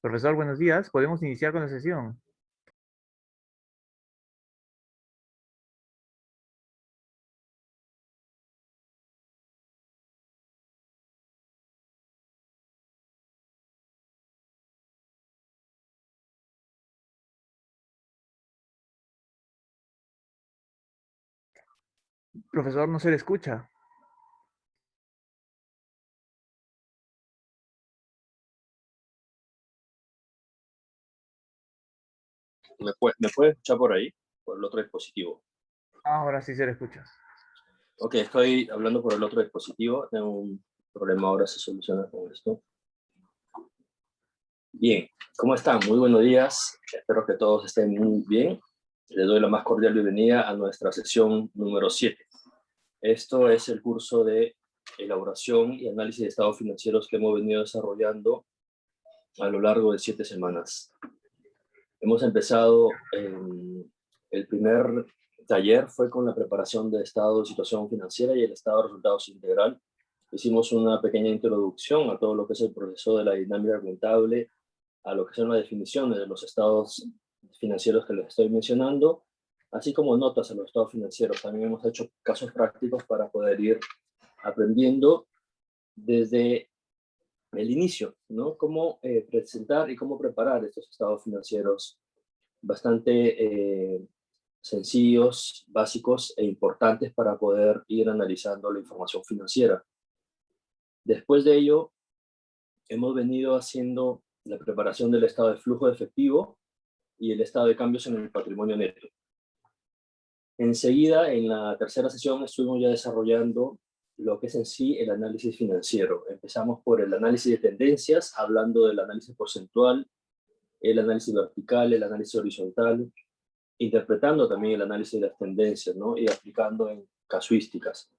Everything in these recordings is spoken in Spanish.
Profesor, buenos días. ¿Podemos iniciar con la sesión? Profesor, no se le escucha. ¿Me puede escuchar por ahí? Por el otro dispositivo. Ahora sí se le escucha. Ok, estoy hablando por el otro dispositivo. Tengo un problema, ahora se soluciona con esto. Bien, ¿cómo están? Muy buenos días. Espero que todos estén muy bien. Les doy la más cordial bienvenida a nuestra sesión número 7. Esto es el curso de elaboración y análisis de estados financieros que hemos venido desarrollando a lo largo de 7 semanas. Hemos empezado el primer taller fue con la preparación de estado de situación financiera y el estado de resultados integral. Hicimos una pequeña introducción a todo lo que es el proceso de la dinámica contable, a lo que son las definiciones de los estados financieros que les estoy mencionando, así como notas a los estados financieros. También hemos hecho casos prácticos para poder ir aprendiendo desde el inicio, ¿no? Cómo presentar y cómo preparar estos estados financieros bastante sencillos, básicos e importantes para poder ir analizando la información financiera. Después de ello, hemos venido haciendo la preparación del estado de flujo de efectivo y el estado de cambios en el patrimonio neto. Enseguida, en la tercera sesión, estuvimos ya desarrollando lo que es en sí el análisis financiero. Empezamos por el análisis de tendencias, hablando del análisis porcentual, el análisis vertical, el análisis horizontal, interpretando también el análisis de las tendencias, ¿no? Y aplicando en casuísticas.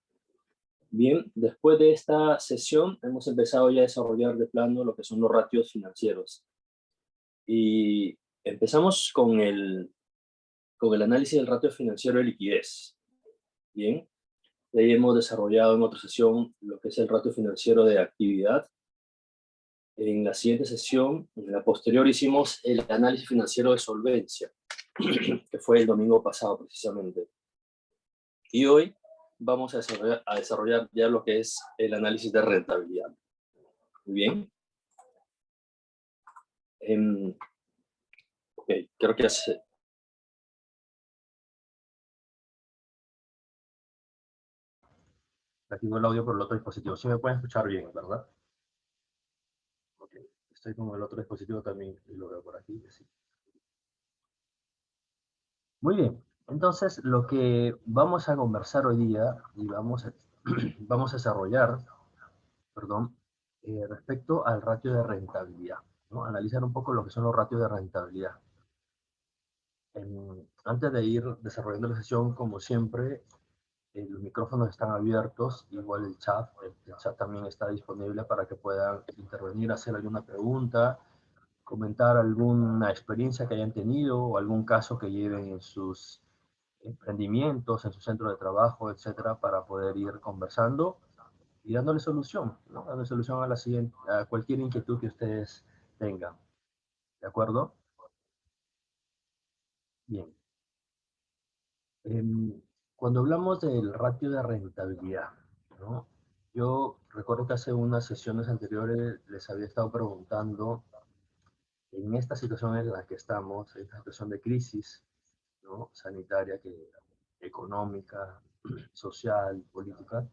Bien, después de esta sesión hemos empezado ya a desarrollar de plano lo que son los ratios financieros. Y empezamos con el análisis del ratio financiero de liquidez. Bien, de ahí hemos desarrollado en otra sesión lo que es el ratio financiero de actividad. En la siguiente sesión, en la posterior, hicimos el análisis financiero de solvencia, que fue el domingo pasado precisamente. Y hoy vamos a desarrollar ya lo que es el análisis de rentabilidad. Muy bien. Ok, creo que hace... Activo el audio por el otro dispositivo. Sí me pueden escuchar bien, ¿verdad? Ok. Estoy con el otro dispositivo también y lo veo por aquí. Sí. Muy bien. Entonces, lo que vamos a conversar hoy día y vamos a desarrollar, perdón, respecto al ratio de rentabilidad, ¿no? Analizar un poco lo que son los ratios de rentabilidad. Antes de ir desarrollando la sesión, como siempre, los micrófonos están abiertos, igual el chat también está disponible para que puedan intervenir, hacer alguna pregunta, comentar alguna experiencia que hayan tenido o algún caso que lleven en sus emprendimientos, en su centro de trabajo, etcétera, para poder ir conversando y dándole solución, ¿no? Dándole solución a cualquier inquietud que ustedes tengan. ¿De acuerdo? Bien. Cuando hablamos del ratio de rentabilidad, ¿no? Yo recuerdo que hace unas sesiones anteriores les había estado preguntando, en esta situación en la que estamos, en esta situación de crisis, ¿no? Sanitaria, económica, social, política,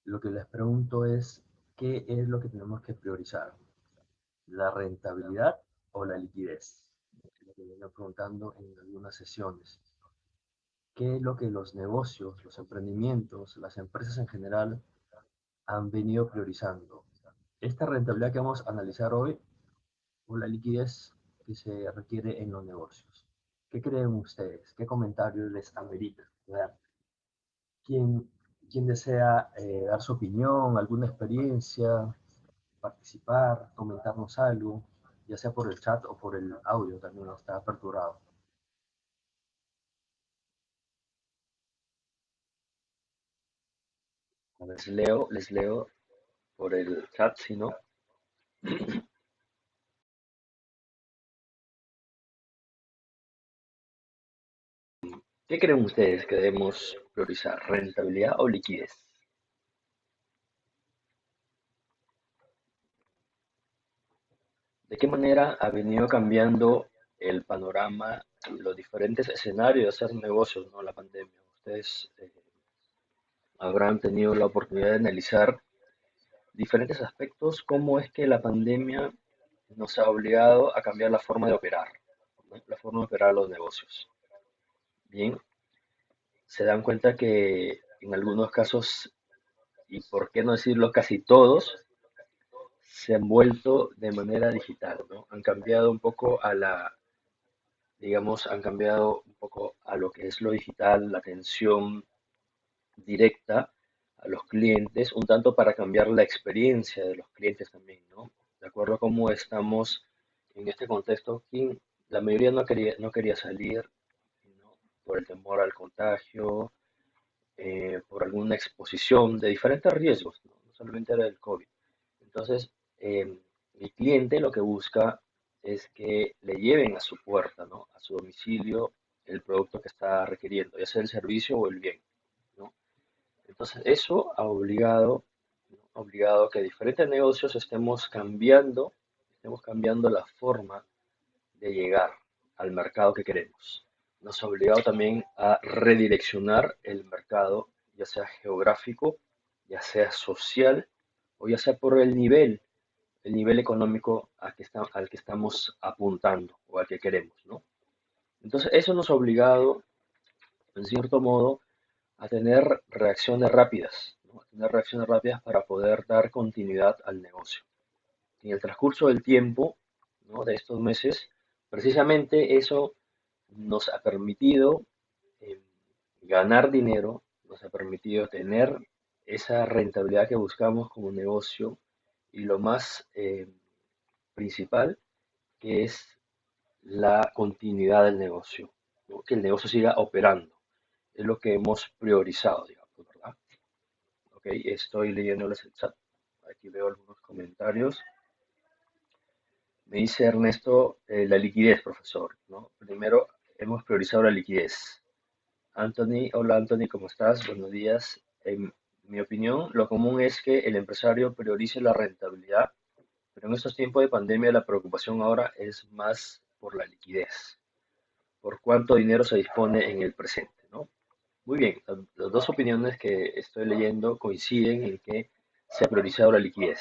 lo que les pregunto es, ¿qué es lo que tenemos que priorizar? ¿La rentabilidad o la liquidez? Lo que vengo preguntando en algunas sesiones. ¿Qué es lo que los negocios, los emprendimientos, las empresas en general han venido priorizando? ¿Esta rentabilidad que vamos a analizar hoy o la liquidez que se requiere en los negocios? ¿Qué creen ustedes? ¿Qué comentarios les amerita? ¿Quién, quién desea dar su opinión, alguna experiencia, participar, comentarnos algo, ya sea por el chat o por el audio, también está aperturado? Les leo por el chat, si no. ¿Qué creen ustedes que debemos priorizar, rentabilidad o liquidez? ¿De qué manera ha venido cambiando el panorama y los diferentes escenarios de hacer negocios, ¿no? La pandemia. Ustedes habrán tenido la oportunidad de analizar diferentes aspectos, cómo es que la pandemia nos ha obligado a cambiar la forma de operar, ¿no? La forma de operar los negocios. Bien, se dan cuenta que en algunos casos, y por qué no decirlo casi todos, se han vuelto de manera digital, ¿no? Han cambiado un poco a digamos, han cambiado un poco a lo que es lo digital, la atención directa a los clientes, un tanto para cambiar la experiencia de los clientes también, ¿no? De acuerdo a cómo estamos en este contexto, aquí la mayoría no quería salir, ¿no? Por el temor al contagio, por alguna exposición de diferentes riesgos, ¿no? No solamente era el COVID. Entonces, el cliente lo que busca es que le lleven a su puerta, ¿no? A su domicilio el producto que está requiriendo, ya sea el servicio o el bien, ¿no? Entonces, eso ha obligado a que diferentes negocios estemos cambiando la forma de llegar al mercado que queremos. Nos ha obligado también a redireccionar el mercado, ya sea geográfico, ya sea social o ya sea por el nivel económico al que estamos apuntando o al que queremos, ¿no? Entonces, eso nos ha obligado, en cierto modo, a tener reacciones rápidas, ¿no? A tener reacciones rápidas para poder dar continuidad al negocio. En el transcurso del tiempo, ¿no? De estos meses, precisamente eso nos ha permitido eh, ganar dinero, nos ha permitido tener esa rentabilidad que buscamos como negocio y lo más principal, que es la continuidad del negocio, ¿no? Que el negocio siga operando. Es lo que hemos priorizado, digamos, ¿verdad? Ok, estoy leyéndoles el chat. Aquí veo algunos comentarios. Me dice Ernesto, la liquidez, profesor, ¿no? Primero, hemos priorizado la liquidez. Anthony, hola Anthony, ¿cómo estás? Buenos días. En mi opinión, lo común es que el empresario priorice la rentabilidad, pero en estos tiempos de pandemia la preocupación ahora es más por la liquidez, por cuánto dinero se dispone en el presente, ¿no? Muy bien, las dos opiniones que estoy leyendo coinciden en que se ha priorizado la liquidez.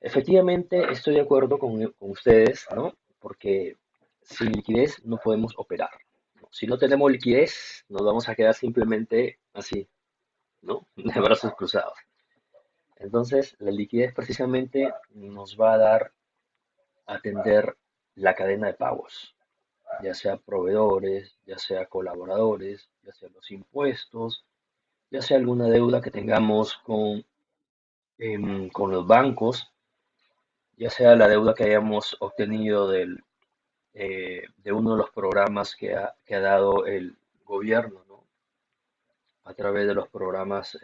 Efectivamente, estoy de acuerdo con ustedes, ¿no? Porque sin liquidez no podemos operar, ¿no? Si no tenemos liquidez, nos vamos a quedar simplemente así, ¿no? De brazos cruzados. Entonces, la liquidez precisamente nos va a dar a atender la cadena de pagos, ya sea proveedores, ya sea colaboradores, ya sea los impuestos, ya sea alguna deuda que tengamos con los bancos, ya sea la deuda que hayamos obtenido de uno de los programas que ha dado el gobierno, ¿no? A través de los programas,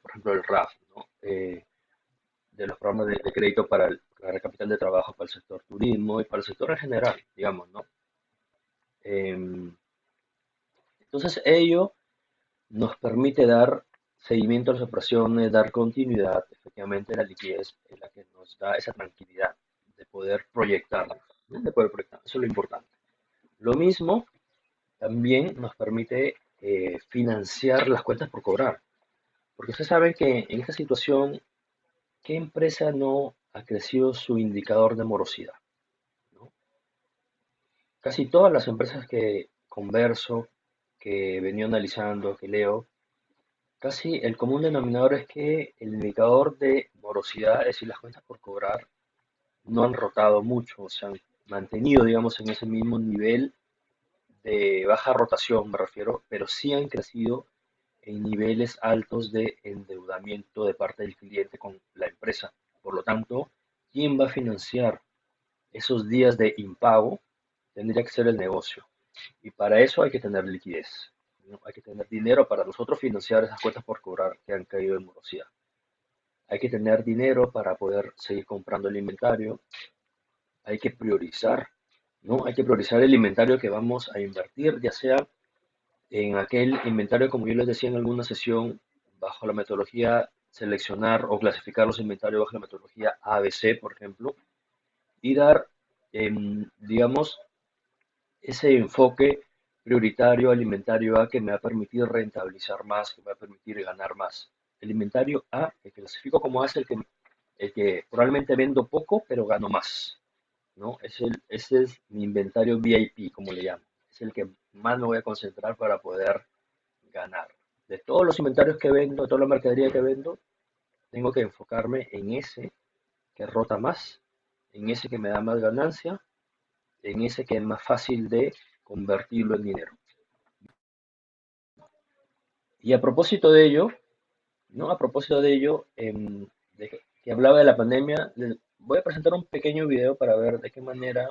por ejemplo, el RAF, ¿no? De los programas de crédito para capital de trabajo para el sector turismo y para el sector en general, digamos, ¿no? Em, entonces, ello nos permite dar seguimiento a las operaciones, dar continuidad. Efectivamente, la liquidez es la que nos da esa tranquilidad de poder proyectar, ¿no? De poder proyectar. Eso es lo importante. Lo mismo también nos permite financiar las cuentas por cobrar. Porque ustedes saben que en esta situación, ¿qué empresa no ha crecido su indicador de morosidad? ¿No? Casi todas las empresas que converso, que he venido analizando, que leo, casi el común denominador es que el indicador de morosidad, es decir, las cuentas por cobrar, no han rotado mucho, se han mantenido, digamos, en ese mismo nivel de baja rotación, me refiero, pero sí han crecido en niveles altos de endeudamiento de parte del cliente con la empresa. Por lo tanto, ¿quién va a financiar esos días de impago? Tendría que ser el negocio. Y para eso hay que tener liquidez, ¿no? Hay que tener dinero para nosotros financiar esas cuentas por cobrar que han caído en morosidad. Hay que tener dinero para poder seguir comprando el inventario. Hay que priorizar ¿no? Hay que priorizar el inventario que vamos a invertir, ya sea en aquel inventario, como yo les decía en alguna sesión, bajo la metodología seleccionar o clasificar los inventarios bajo la metodología ABC, por ejemplo, y dar, digamos, ese enfoque prioritario al inventario A que me va a permitir rentabilizar más, que me va a permitir ganar más. El inventario A, el que clasifico como A, es el que probablemente vendo poco, pero gano más, ¿no? Ese es mi inventario VIP, como le llamo. Es el que más me voy a concentrar para poder ganar. De todos los inventarios que vendo, de toda la mercadería que vendo, tengo que enfocarme en ese que rota más, en ese que me da más ganancia, en ese que es más fácil de convertirlo en dinero. Y a propósito de ello, ¿no? A propósito de ello, que hablaba de la pandemia, les voy a presentar un pequeño video para ver de qué manera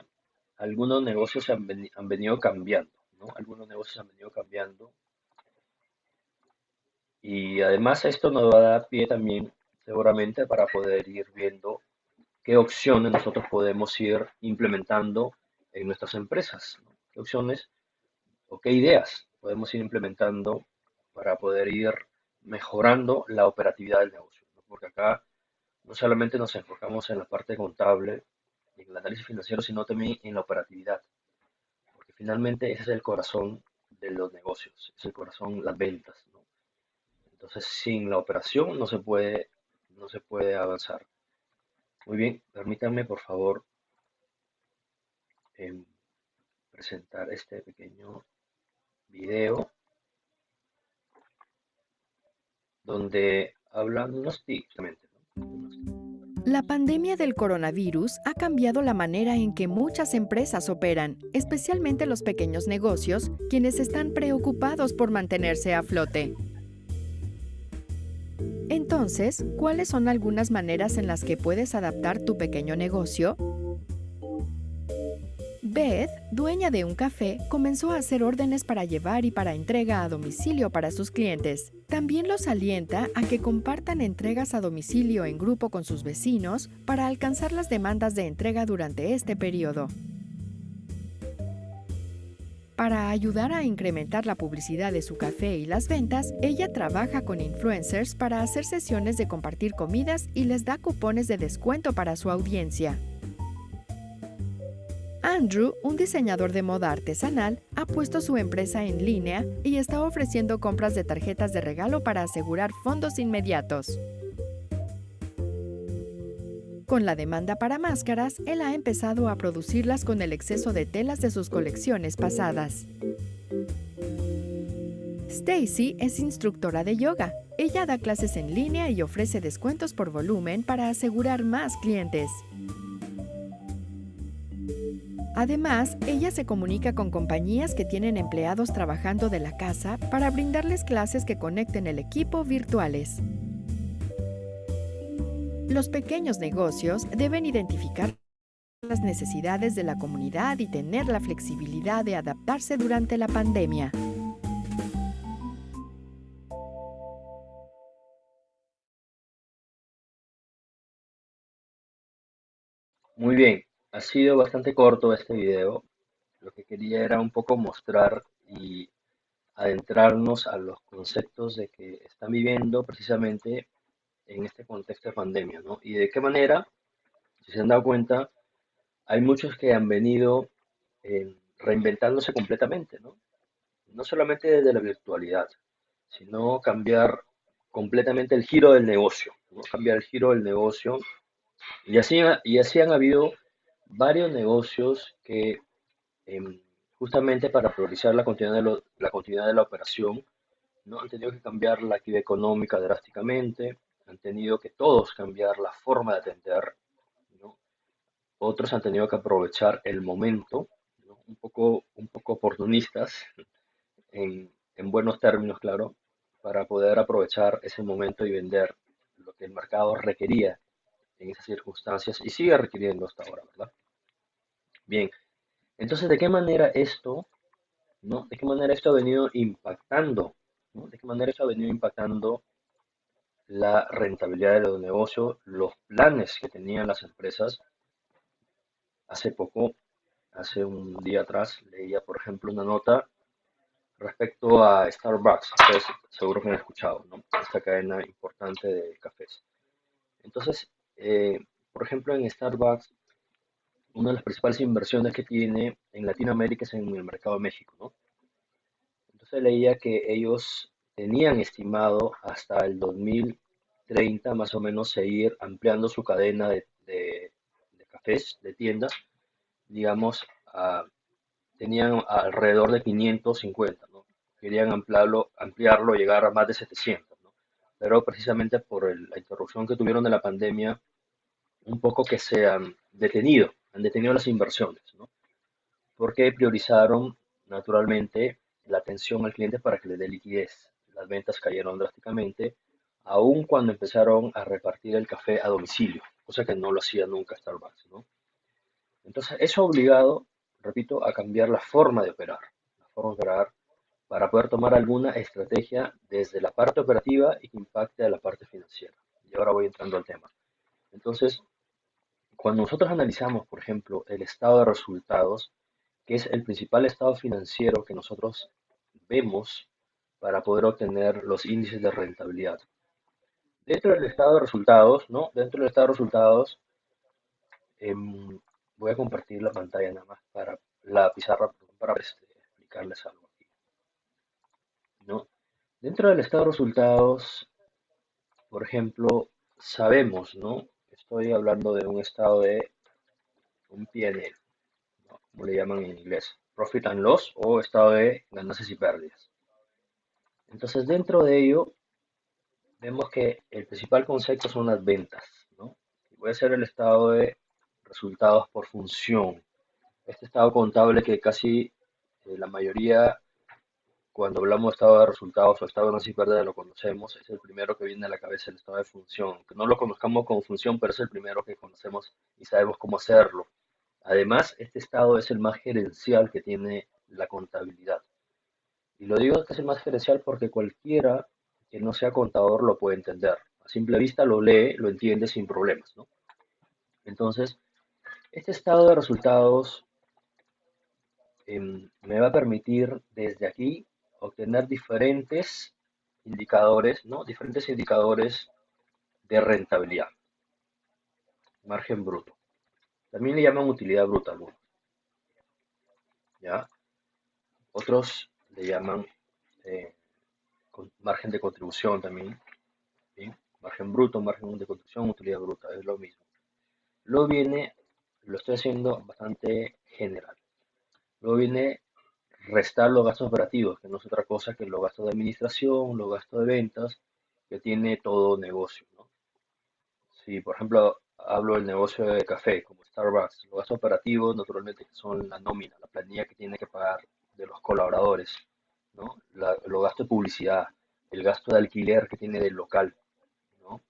algunos negocios han venido cambiando, ¿no? Algunos negocios han venido cambiando. Y además esto nos va a dar pie también seguramente para poder ir viendo qué opciones nosotros podemos ir implementando en nuestras empresas, ¿no? ¿Qué opciones o qué ideas podemos ir implementando para poder ir mejorando la operatividad del negocio, ¿no? Porque acá no solamente nos enfocamos en la parte contable, en el análisis financiero, sino también en la operatividad, porque finalmente ese es el corazón de los negocios, es el corazón, las ventas, ¿no? Entonces, sin la operación no se puede avanzar. Muy bien, permítanme por favor em, presentar este pequeño video donde hablan unos tips, ¿no? La pandemia del coronavirus ha cambiado la manera en que muchas empresas operan, especialmente los pequeños negocios, quienes están preocupados por mantenerse a flote. Entonces, ¿cuáles son algunas maneras en las que puedes adaptar tu pequeño negocio? Beth, dueña de un café, comenzó a hacer órdenes para llevar y para entrega a domicilio para sus clientes. También los alienta a que compartan entregas a domicilio en grupo con sus vecinos para alcanzar las demandas de entrega durante este periodo. Para ayudar a incrementar la publicidad de su café y las ventas, ella trabaja con influencers para hacer sesiones de compartir comidas y les da cupones de descuento para su audiencia. Andrew, un diseñador de moda artesanal, ha puesto su empresa en línea y está ofreciendo compras de tarjetas de regalo para asegurar fondos inmediatos. Con la demanda para máscaras, él ha empezado a producirlas con el exceso de telas de sus colecciones pasadas. Stacy es instructora de yoga. Ella da clases en línea y ofrece descuentos por volumen para asegurar más clientes. Además, ella se comunica con compañías que tienen empleados trabajando de la casa para brindarles clases que conecten el equipo virtuales. Los pequeños negocios deben identificar las necesidades de la comunidad y tener la flexibilidad de adaptarse durante la pandemia. Muy bien, ha sido bastante corto este video. Lo que quería era un poco mostrar y adentrarnos a los conceptos de que están viviendo precisamente en este contexto de pandemia, ¿no? Y de qué manera, si se han dado cuenta, hay muchos que han venido reinventándose completamente, ¿no? No solamente desde la virtualidad, sino cambiar completamente el giro del negocio, ¿no? Cambiar el giro del negocio. Y así han habido varios negocios que justamente para priorizar la continuidad de la operación, ¿no? Han tenido que cambiar la actividad económica drásticamente, han tenido que todos cambiar la forma de atender, ¿no? Otros han tenido que aprovechar el momento, ¿no? Un poco oportunistas, en buenos términos, claro, para poder aprovechar ese momento y vender lo que el mercado requería en esas circunstancias y sigue requiriendo hasta ahora, ¿verdad? Bien, entonces, ¿de qué manera esto, ¿no? ¿De qué manera esto ha venido impactando, ¿no? ¿De qué manera esto ha venido impactando la rentabilidad de los negocios, los planes que tenían las empresas? Hace poco hace un día atrás leía, por ejemplo, una nota respecto a Starbucks. Ustedes seguro que han escuchado, ¿no? Esta cadena importante de cafés. Entonces, por ejemplo, en Starbucks, una de las principales inversiones que tiene en Latinoamérica es en el mercado de México, ¿no? Entonces leía que ellos tenían estimado hasta el 2030 más o menos seguir ampliando su cadena de cafés, de tiendas, digamos, tenían alrededor de 550, ¿no? Querían ampliarlo, llegar a más de 700, ¿no? Pero precisamente por la interrupción que tuvieron de la pandemia, un poco que se han detenido las inversiones, ¿no? Porque priorizaron naturalmente la atención al cliente para que le dé liquidez. Las ventas cayeron drásticamente, aun cuando empezaron a repartir el café a domicilio, cosa que no lo hacía nunca Starbucks, ¿no? Entonces, eso ha obligado, repito, a cambiar la forma de operar para poder tomar alguna estrategia desde la parte operativa y que impacte a la parte financiera. Y ahora voy entrando al tema. Entonces, cuando nosotros analizamos, por ejemplo, el estado de resultados, que es el principal estado financiero que nosotros vemos para poder obtener los índices de rentabilidad. Dentro del estado de resultados, ¿no? Dentro del estado de resultados, em, voy a compartir la pantalla nada más para la pizarra para explicarles algo aquí, ¿no? Dentro del estado de resultados, por ejemplo, sabemos, ¿no? Estoy hablando de un estado de un PNL, ¿no? Como le llaman en inglés, Profit and Loss o estado de ganancias y pérdidas. Entonces, dentro de ello, vemos que el principal concepto son las ventas, ¿no? Voy a hacer el estado de resultados por función. Este estado contable que casi la mayoría, cuando hablamos de estado de resultados o estado de ganancias y pérdidas, lo conocemos, es el primero que viene a la cabeza, el estado de función. Que no lo conozcamos como función, pero es el primero que conocemos y sabemos cómo hacerlo. Además, este estado es el más gerencial que tiene la contabilidad. Y lo digo que es el más gerencial porque cualquiera que no sea contador lo puede entender. A simple vista lo lee, lo entiende sin problemas, ¿no? Entonces, este estado de resultados me va a permitir desde aquí obtener diferentes indicadores, ¿no? Diferentes indicadores de rentabilidad, margen bruto. También le llaman utilidad bruta, ¿no? ¿Ya? Otros le llaman eh, margen de contribución también, ¿sí? Margen bruto, margen de contribución, utilidad bruta, es lo mismo. Luego viene, lo estoy haciendo bastante general. Luego viene restar los gastos operativos, que no es otra cosa que los gastos de administración, los gastos de ventas que tiene todo negocio, ¿no? Si, por ejemplo, hablo del negocio de café, como Starbucks, los gastos operativos naturalmente son la nómina, la planilla que tiene que pagar de los colaboradores, ¿no? Los gastos de publicidad, el gasto de alquiler que tiene del local, ¿no?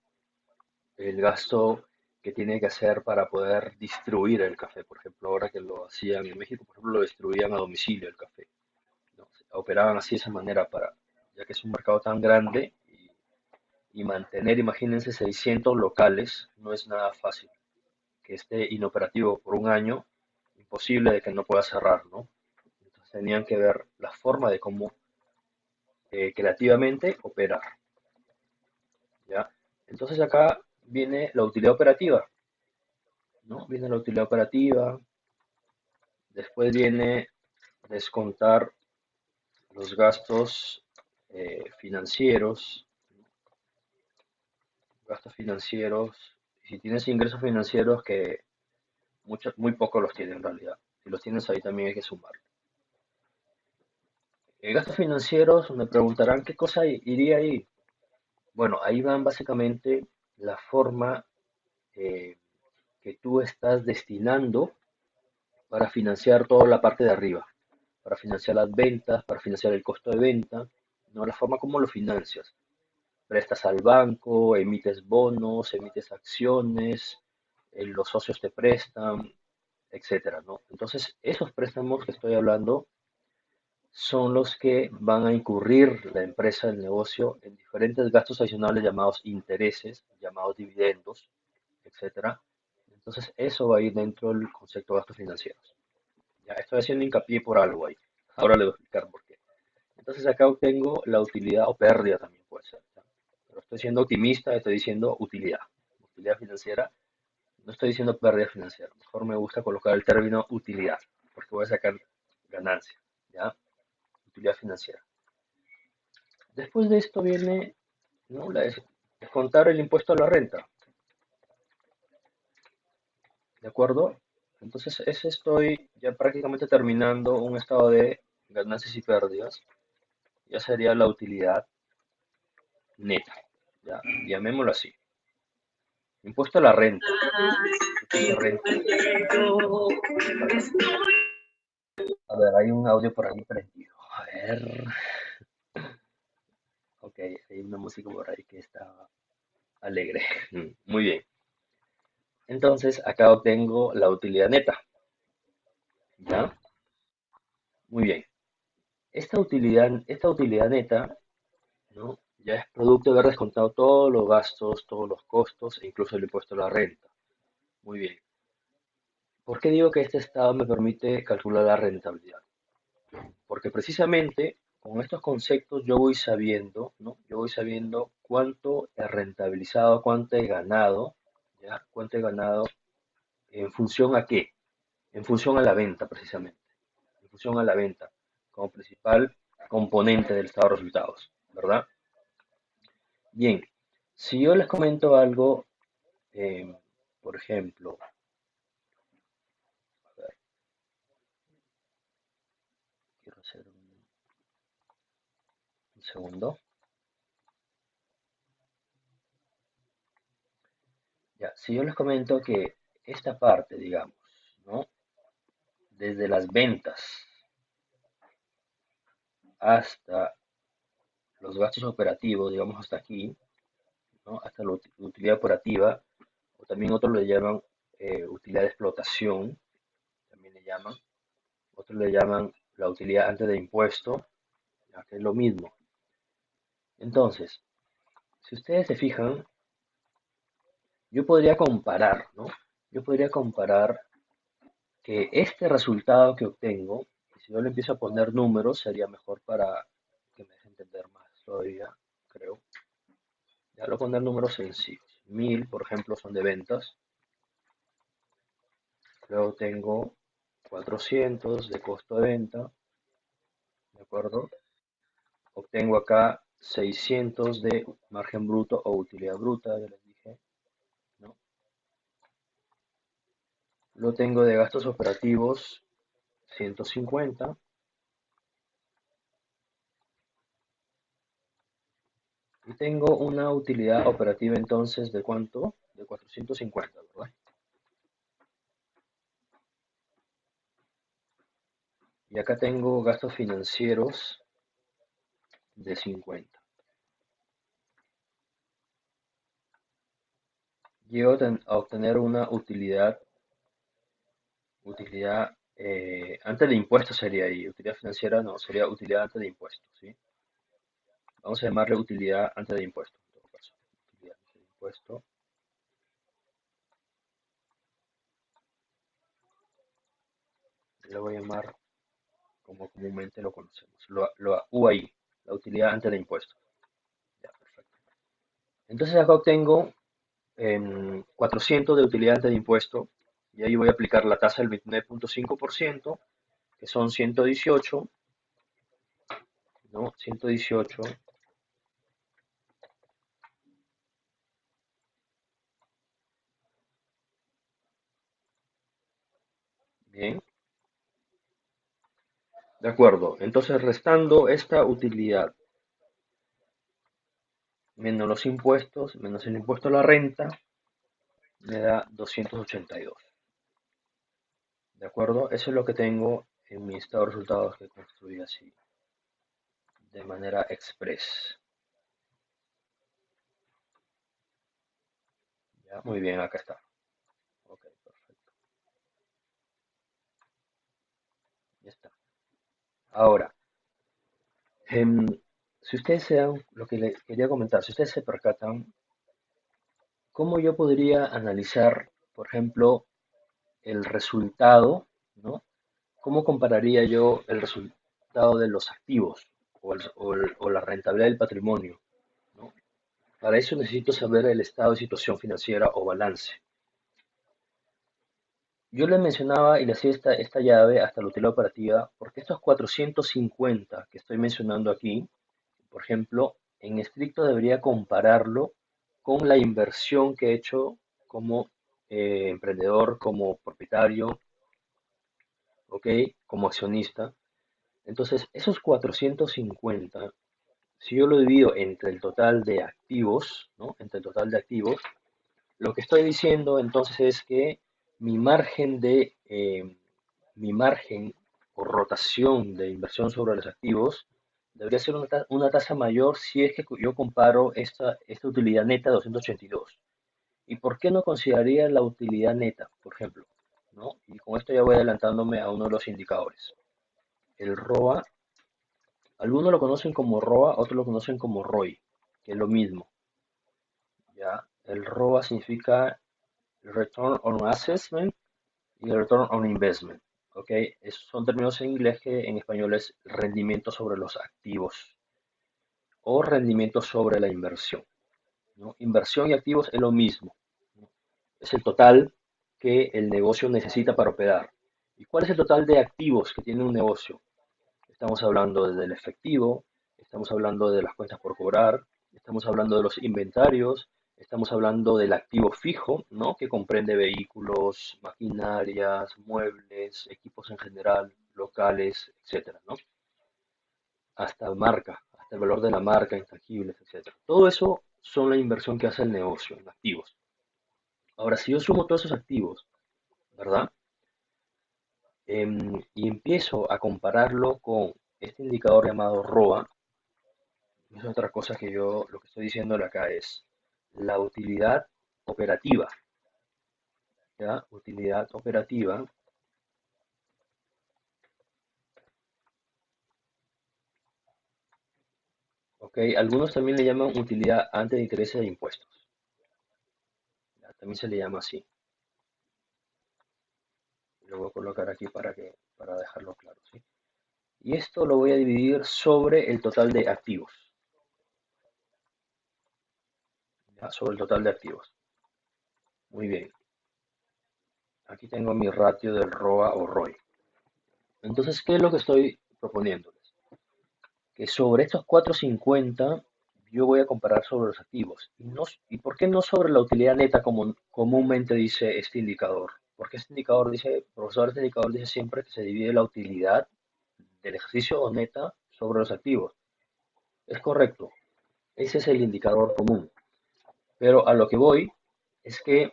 El gasto que tiene que hacer para poder distribuir el café. Por ejemplo, ahora que lo hacían en México, por ejemplo, lo distribuían a domicilio el café, ¿no? Operaban así de esa manera para, ya que es un mercado tan grande y mantener, imagínense, 600 locales no es nada fácil. Que esté inoperativo por un año, imposible de que no pueda cerrar, ¿no? Entonces tenían que ver la forma de cómo creativamente operar, ¿ya? Entonces acá viene la utilidad operativa, ¿no? Viene la utilidad operativa, después viene descontar los gastos financieros, si tienes ingresos financieros que muy pocos los tienen en realidad, si los tienes ahí también hay que sumar. Gastos financieros, me preguntarán qué cosa iría ahí. Bueno, ahí van básicamente la forma eh, que tú estás destinando para financiar toda la parte de arriba, para financiar las ventas, para financiar el costo de venta, ¿no? La forma como lo financias. Prestas al banco, emites bonos, emites acciones, los socios te prestan, etcétera, ¿no? Entonces, esos préstamos que estoy hablando son los que van a incurrir la empresa, el negocio, en diferentes gastos adicionales llamados intereses, llamados dividendos, etcétera. Entonces, eso va a ir dentro del concepto de gastos financieros, Ya estoy haciendo hincapié por algo ahí. Ahora le voy a explicar por qué. Entonces acá obtengo la utilidad o pérdida también puede ser, ¿ya? Pero estoy siendo optimista, estoy diciendo utilidad. Utilidad financiera, no estoy diciendo pérdida financiera. Mejor me gusta colocar el término utilidad, porque voy a sacar ganancia, ¿ya? Utilidad financiera. Después de esto viene, ¿no? Descontar el impuesto a la renta, ¿de acuerdo? Entonces, ese estoy ya prácticamente terminando un estado de ganancias y pérdidas. Ya sería la utilidad neta, ya, llamémoslo así. Impuesto a la renta. De renta. A ver, hay un audio por ahí prendido. A ver. Ok, hay una música por ahí que está alegre. Muy bien. Entonces, acá obtengo la utilidad neta. ¿Ya? Muy bien. Esta utilidad neta, ¿no? Ya es producto de haber descontado todos los gastos, todos los costos e incluso el impuesto a la renta. Muy bien. ¿Por qué digo que este estado me permite calcular la rentabilidad? Porque precisamente con estos conceptos yo voy sabiendo, ¿no? Yo voy sabiendo cuánto he rentabilizado, cuánto he ganado, ¿ya? Cuánto he ganado en función a qué, en función a la venta precisamente, en función a la venta como principal componente del estado de resultados, ¿verdad? Bien, si yo les comento algo, eh, por ejemplo, a ver, quiero hacer un segundo, ya, si yo les comento que esta parte, digamos, ¿no? Desde las ventas hasta los gastos operativos, digamos hasta aquí, ¿no? Hasta la utilidad operativa, o también otros le llaman utilidad de explotación, también le llaman, otros le llaman la utilidad antes de impuesto, ya que es lo mismo. Entonces, si ustedes se fijan, yo podría comparar, ¿no? Yo podría comparar que este resultado que obtengo, y si yo le empiezo a poner números, sería mejor para que me deje entender más todavía, creo. Ya lo voy a poner números sencillos. 1000, por ejemplo, son de ventas. Luego tengo 400 de costo de venta, ¿de acuerdo? Obtengo acá 600 de margen bruto o utilidad bruta, ya les dije, ¿no? Lo tengo de gastos operativos 150. Y tengo una utilidad operativa entonces de ¿cuánto? De 450, ¿verdad? Y acá tengo gastos financieros de 50. Llego a obtener una utilidad antes de impuestos sería ahí. Utilidad financiera no, sería utilidad antes de impuestos, ¿sí? Vamos a llamarle utilidad antes de impuestos, en todo caso. Utilidad antes de impuestos. Lo voy a llamar como comúnmente lo conocemos. Lo UAI, la utilidad antes de impuestos. Ya, perfecto. Entonces acá obtengo 400 de utilidad antes de impuesto y ahí voy a aplicar la tasa del 29.5%, que son 118, ¿no? 118, bien, de acuerdo. Entonces restando esta utilidad menos los impuestos, menos el impuesto a la renta, me da 282. ¿De acuerdo? Eso es lo que tengo en mi estado de resultados que construí así, de manera express. ¿Ya? Muy bien, acá está. Ok, perfecto. Ya está. Ahora, em, si ustedes se dan, lo que les quería comentar, si ustedes se percatan, ¿cómo yo podría analizar, por ejemplo, el resultado, ¿no? ¿cómo compararía yo el resultado de los activos o la rentabilidad del patrimonio? ¿No? Para eso necesito saber el estado de situación financiera o balance. Yo le mencionaba y le hacía esta llave hasta la utilidad operativa porque estos 450 que estoy mencionando aquí, por ejemplo, en estricto debería compararlo con la inversión que he hecho como emprendedor, como propietario, ¿ok? Como accionista. Entonces, esos 450, si yo lo divido entre el total de activos, ¿no? Entre el total de activos, lo que estoy diciendo entonces es que mi margen mi margen o rotación de inversión sobre los activos debería ser una tasa mayor si es que yo comparo esta utilidad neta de 282. ¿Y por qué no consideraría la utilidad neta, por ejemplo? ¿No? Y con esto ya voy adelantándome a uno de los indicadores. El ROA, algunos lo conocen como ROA, otros lo conocen como ROI, que es lo mismo. ¿Ya? El ROA significa Return on Assessment y Return on Investment. ¿Ok? Son términos en inglés que en español es rendimiento sobre los activos o rendimiento sobre la inversión. ¿No? Inversión y activos es lo mismo. ¿No? Es el total que el negocio necesita para operar. ¿Y cuál es el total de activos que tiene un negocio? Estamos hablando del efectivo, estamos hablando de las cuentas por cobrar, estamos hablando de los inventarios, estamos hablando del activo fijo, ¿no? Que comprende vehículos, maquinarias, muebles, equipos en general, locales, etcétera, ¿no? Hasta marca, hasta el valor de la marca, intangibles, etcétera. Todo eso son la inversión que hace el negocio en activos. Ahora, si yo sumo todos esos activos, ¿verdad? Y empiezo a compararlo con este indicador llamado ROA, es otra cosa que yo lo que estoy diciéndole acá es la utilidad operativa, ¿ya? Utilidad operativa, ¿ok? Algunos también le llaman utilidad antes de intereses e impuestos, ¿ya? También se le llama así. Lo voy a colocar aquí para dejarlo claro, ¿sí? Y esto lo voy a dividir sobre el total de activos, ¿ya? Sobre el total de activos. Muy bien. Aquí tengo mi ratio del ROA o ROI. Entonces, ¿qué es lo que estoy proponiéndoles? Que sobre estos 450 yo voy a comparar sobre los activos. ¿Y por qué no sobre la utilidad neta como comúnmente dice este indicador? Porque este indicador dice, profesor, este indicador dice siempre que se divide la utilidad del ejercicio o neta sobre los activos. Es correcto, ese es el indicador común. Pero a lo que voy es que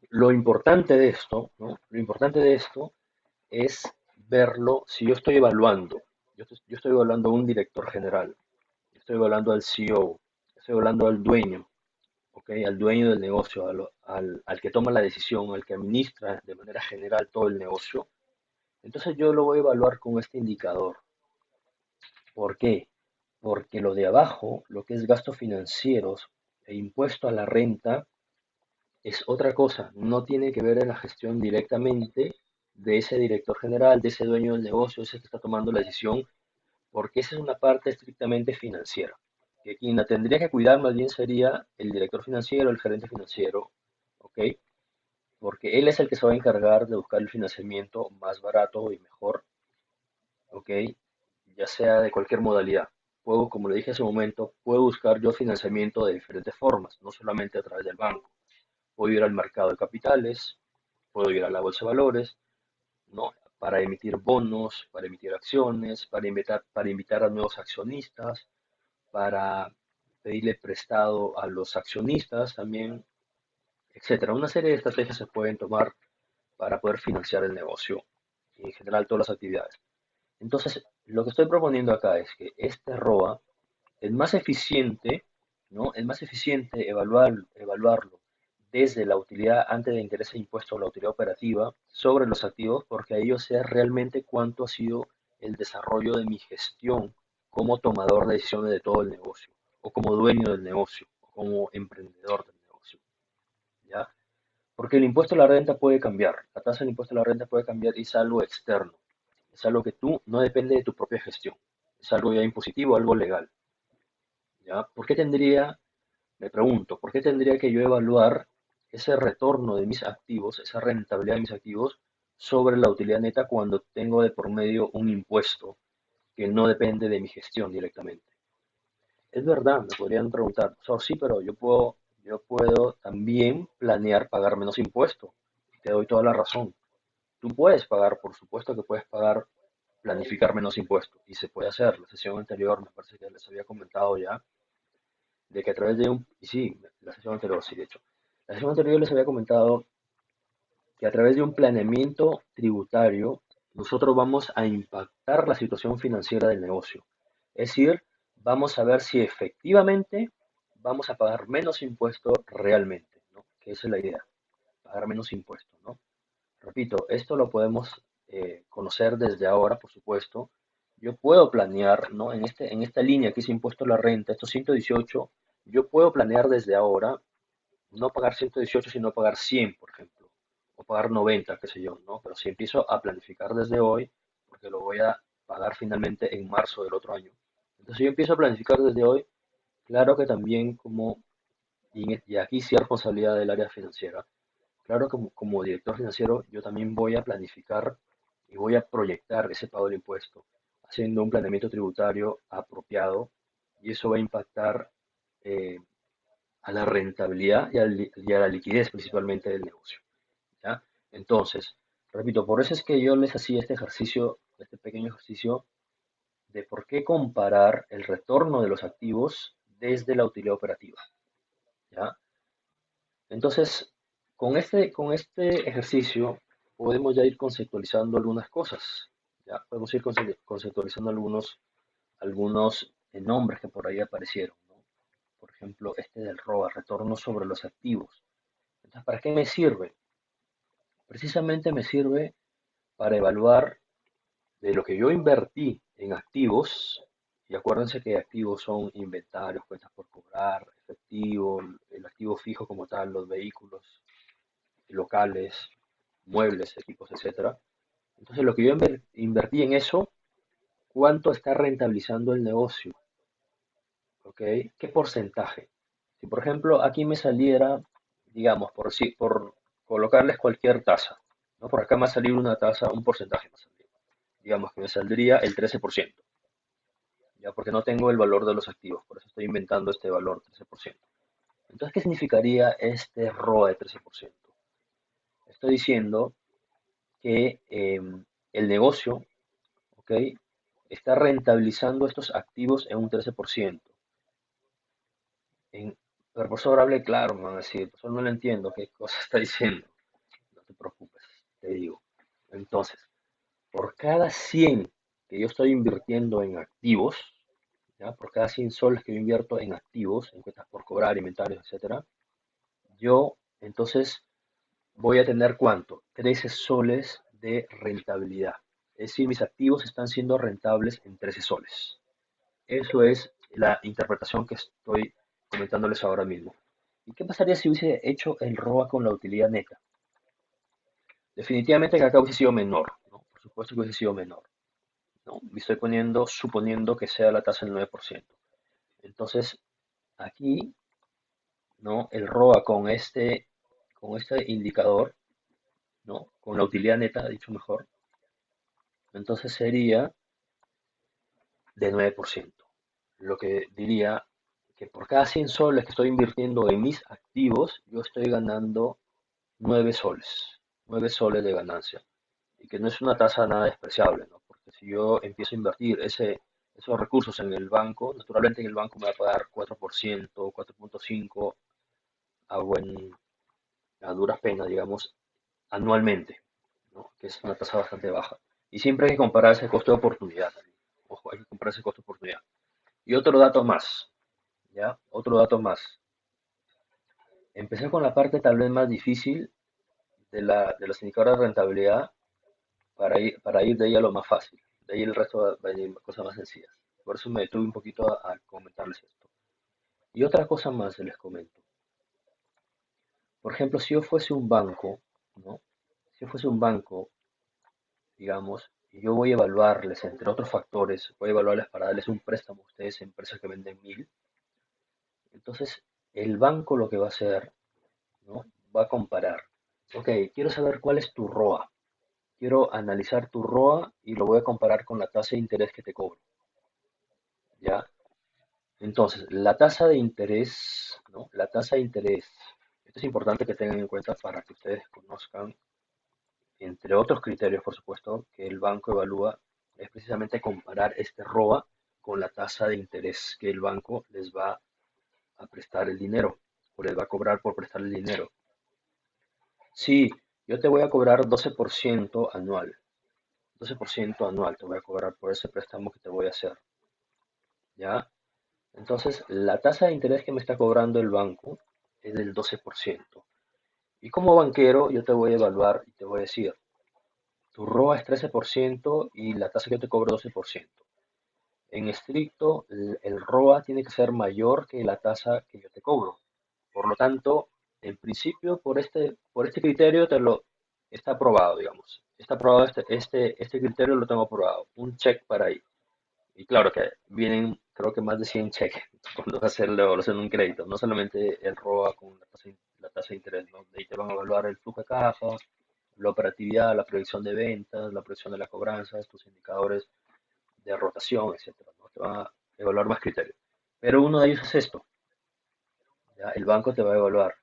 lo importante de esto, ¿no? Lo importante de esto es verlo si yo estoy evaluando. Yo estoy evaluando a un director general, estoy evaluando al CEO, estoy evaluando al dueño, ¿ok? Al dueño del negocio, al que toma la decisión, al que administra de manera general todo el negocio. Entonces yo lo voy a evaluar con este indicador. ¿Por qué? Porque lo de abajo, lo que es gastos financieros e impuesto a la renta, es otra cosa. No tiene que ver en la gestión directamente de ese director general, de ese dueño del negocio, ese que está tomando la decisión, porque esa es una parte estrictamente financiera. Que quien la tendría que cuidar más bien sería el director financiero, el gerente financiero, ¿ok? Porque él es el que se va a encargar de buscar el financiamiento más barato y mejor, ¿ok? Ya sea de cualquier modalidad. Puedo, como le dije hace un momento, puedo buscar yo financiamiento de diferentes formas, no solamente a través del banco. Puedo ir al mercado de capitales, puedo ir a la bolsa de valores, ¿no? Para emitir bonos, para emitir acciones, para invitar a nuevos accionistas, para pedirle prestado a los accionistas también, etcétera. Una serie de estrategias se pueden tomar para poder financiar el negocio y en general todas las actividades. Entonces, lo que estoy proponiendo acá es que este ROA es más eficiente, ¿no? Es más eficiente evaluarlo desde la utilidad antes de interés e impuesto o la utilidad operativa sobre los activos, porque ahí yo sé realmente cuánto ha sido el desarrollo de mi gestión como tomador de decisiones de todo el negocio, o como dueño del negocio, o como emprendedor del negocio, ¿ya? Porque el impuesto a la renta puede cambiar, la tasa del impuesto a la renta puede cambiar y es algo externo. Es algo que tú no depende de tu propia gestión. Es algo ya impositivo, algo legal. ¿Ya? Me pregunto, ¿por qué tendría que yo evaluar ese retorno de mis activos, esa rentabilidad de mis activos sobre la utilidad neta cuando tengo de por medio un impuesto que no depende de mi gestión directamente? Es verdad, me podrían preguntar, "So, sí, pero yo puedo también planear pagar menos impuestos. Te doy toda la razón. Tú puedes pagar, por supuesto que puedes pagar, planificar menos impuestos y se puede hacer. La sesión anterior me parece que les había comentado ya de que a través de y sí, la sesión anterior, sí, de hecho, la sesión anterior les había comentado que a través de un planeamiento tributario nosotros vamos a impactar la situación financiera del negocio. Es decir, vamos a ver si efectivamente vamos a pagar menos impuestos realmente, ¿no? Que esa es la idea, pagar menos impuestos, ¿no? Repito, esto lo podemos conocer desde ahora, por supuesto. Yo puedo planear, ¿no? En esta línea que es impuesto a la renta, estos 118, yo puedo planear desde ahora no pagar 118, sino pagar 100, por ejemplo, o pagar 90, qué sé yo, ¿no? Pero si empiezo a planificar desde hoy, porque lo voy a pagar finalmente en marzo del otro año. Entonces, si yo empiezo a planificar desde hoy, claro que también y aquí sí es responsabilidad del área financiera, claro que como director financiero yo también voy a planificar y voy a proyectar ese pago del impuesto, haciendo un planeamiento tributario apropiado, y eso va a impactar eh, a la rentabilidad y a la liquidez principalmente del negocio, ¿ya? Entonces, repito, por eso es que yo les hacía este ejercicio, este pequeño ejercicio de por qué comparar el retorno de los activos desde la utilidad operativa, ¿ya? Entonces, con este ejercicio podemos ya ir conceptualizando algunas cosas, ¿ya? Podemos ir conceptualizando algunos nombres que por ahí aparecieron, ¿no? Por ejemplo, este del ROA, retorno sobre los activos. Entonces, ¿para qué me sirve? Precisamente me sirve para evaluar de lo que yo invertí en activos, y acuérdense que activos son inventarios, cuentas por cobrar, efectivo, el activo fijo como tal, los vehículos locales, muebles, equipos, etcétera. Entonces, lo que yo invertí en eso, ¿cuánto está rentabilizando el negocio? ¿Ok? ¿Qué porcentaje? Si, por ejemplo, aquí me saliera, digamos, por colocarles cualquier tasa, ¿no? Por acá me va a salir una tasa, un porcentaje me saldría. Digamos que me saldría el 13%, ya porque no tengo el valor de los activos, por eso estoy inventando este valor 13%. Entonces, ¿qué significaría este ROA de 13%? Estoy diciendo que el negocio, ¿ok? Está rentabilizando estos activos en un 13%. Pero profesor, hable claro, me van a decir, profesor, no le entiendo qué cosa está diciendo. No te preocupes, te digo. Entonces, por cada 100 que yo estoy invirtiendo en activos, ¿ya? Por cada 100 soles que yo invierto en activos, en cuentas por cobrar, inventarios, etcétera, yo entonces voy a tener ¿cuánto? 13 soles de rentabilidad. Es decir, mis activos están siendo rentables en 13 soles. Eso es la interpretación que estoy comentándoles ahora mismo. ¿Y qué pasaría si hubiese hecho el ROA con la utilidad neta? Definitivamente que acá hubiese sido menor, ¿no? Por supuesto que hubiese sido menor, ¿no? Me estoy suponiendo que sea la tasa del 9%. Entonces, aquí, ¿no? El ROA con este indicador, ¿no? Con la utilidad neta, dicho mejor, entonces sería de 9%. Lo que diría que por cada 100 soles que estoy invirtiendo en mis activos, yo estoy ganando 9 soles, 9 soles de ganancia. Y que no es una tasa nada despreciable, ¿no? Porque si yo empiezo a invertir esos recursos en el banco, naturalmente en el banco me va a pagar 4%, 4.5% a, a duras penas, digamos, anualmente, ¿no? Que es una tasa bastante baja. Y siempre hay que comparar ese costo de oportunidad. Ojo, hay que comparar ese costo de oportunidad. Y otro dato más, ¿ya? Otro dato más. Empecé con la parte tal vez más difícil de los indicadores de rentabilidad para ir de ahí a lo más fácil. De ahí el resto va a venir cosas más sencillas. Por eso me detuve un poquito a comentarles esto. Y otra cosa más les comento. Por ejemplo, si yo fuese un banco, ¿no? Si yo fuese un banco, digamos, y yo voy a evaluarles, entre otros factores, voy a evaluarles para darles un préstamo a ustedes, empresas que venden 1000. Entonces, el banco lo que va a hacer, ¿no? Va a comparar. Ok, quiero saber cuál es tu ROA. Quiero analizar tu ROA y lo voy a comparar con la tasa de interés que te cobro. ¿Ya? Entonces, la tasa de interés, ¿no? La tasa de interés. Esto es importante que tengan en cuenta para que ustedes conozcan, entre otros criterios, por supuesto, que el banco evalúa, es precisamente comparar este ROA con la tasa de interés que el banco les va a prestar el dinero o les va a cobrar por prestar el dinero. Sí, yo te voy a cobrar 12% anual. 12% anual te voy a cobrar por ese préstamo que te voy a hacer. ¿Ya? Entonces, la tasa de interés que me está cobrando el banco es del 12%. Y como banquero, yo te voy a evaluar y te voy a decir, tu ROA es 13% y la tasa que yo te cobro 12%. En estricto, el ROA tiene que ser mayor que la tasa que yo te cobro. Por lo tanto, en principio, por este criterio está aprobado, digamos. Está aprobado este criterio, lo tengo aprobado. Un check para ahí. Y claro que vienen, creo que más de 100 cheques cuando vas a hacer la evaluación de un crédito. No solamente el ROA con la tasa de interés, ¿no? De ahí te van a evaluar el flujo de caja, la operatividad, la proyección de ventas, la proyección de las cobranzas, tus indicadores de rotación, etcétera, ¿no? Te van a evaluar más criterios. Pero uno de ellos es esto. ¿Ya? El banco te va a evaluar.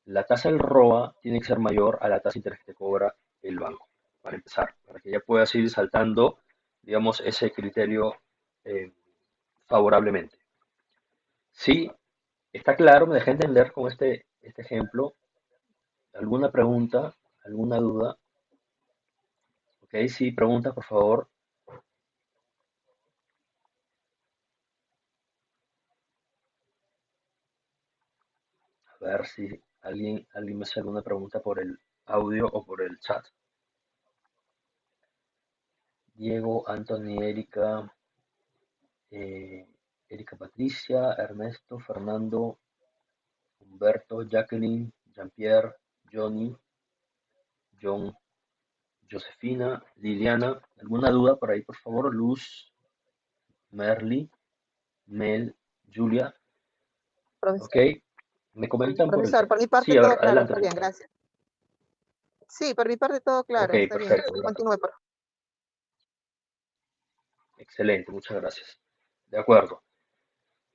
La tasa del ROA tiene que ser mayor a la tasa de interés que te cobra el banco, para empezar, para que ya puedas ir saltando, digamos, ese criterio eh, favorablemente. Sí, está claro, me dejé entender con este ejemplo. ¿Alguna pregunta? ¿Alguna duda? Ok, sí, pregunta, por favor. A ver si alguien me hace alguna pregunta por el audio o por el chat. Diego, Anthony, Erika, eh, Erika Patricia, Ernesto, Fernando, Humberto, Jacqueline, Jean-Pierre, Johnny, John, Josefina, Liliana. ¿Alguna duda por ahí, por favor? Luz, Merly, Mel, Julia. Ok, Profesor, me comentan por el profesor, chat. por mi Sí, parte a todo ver, claro, adelante. está bien, gracias. Sí, por mi parte todo Ok, claro, está bien. perfecto. Continúe, por favor. Excelente, muchas gracias. De acuerdo.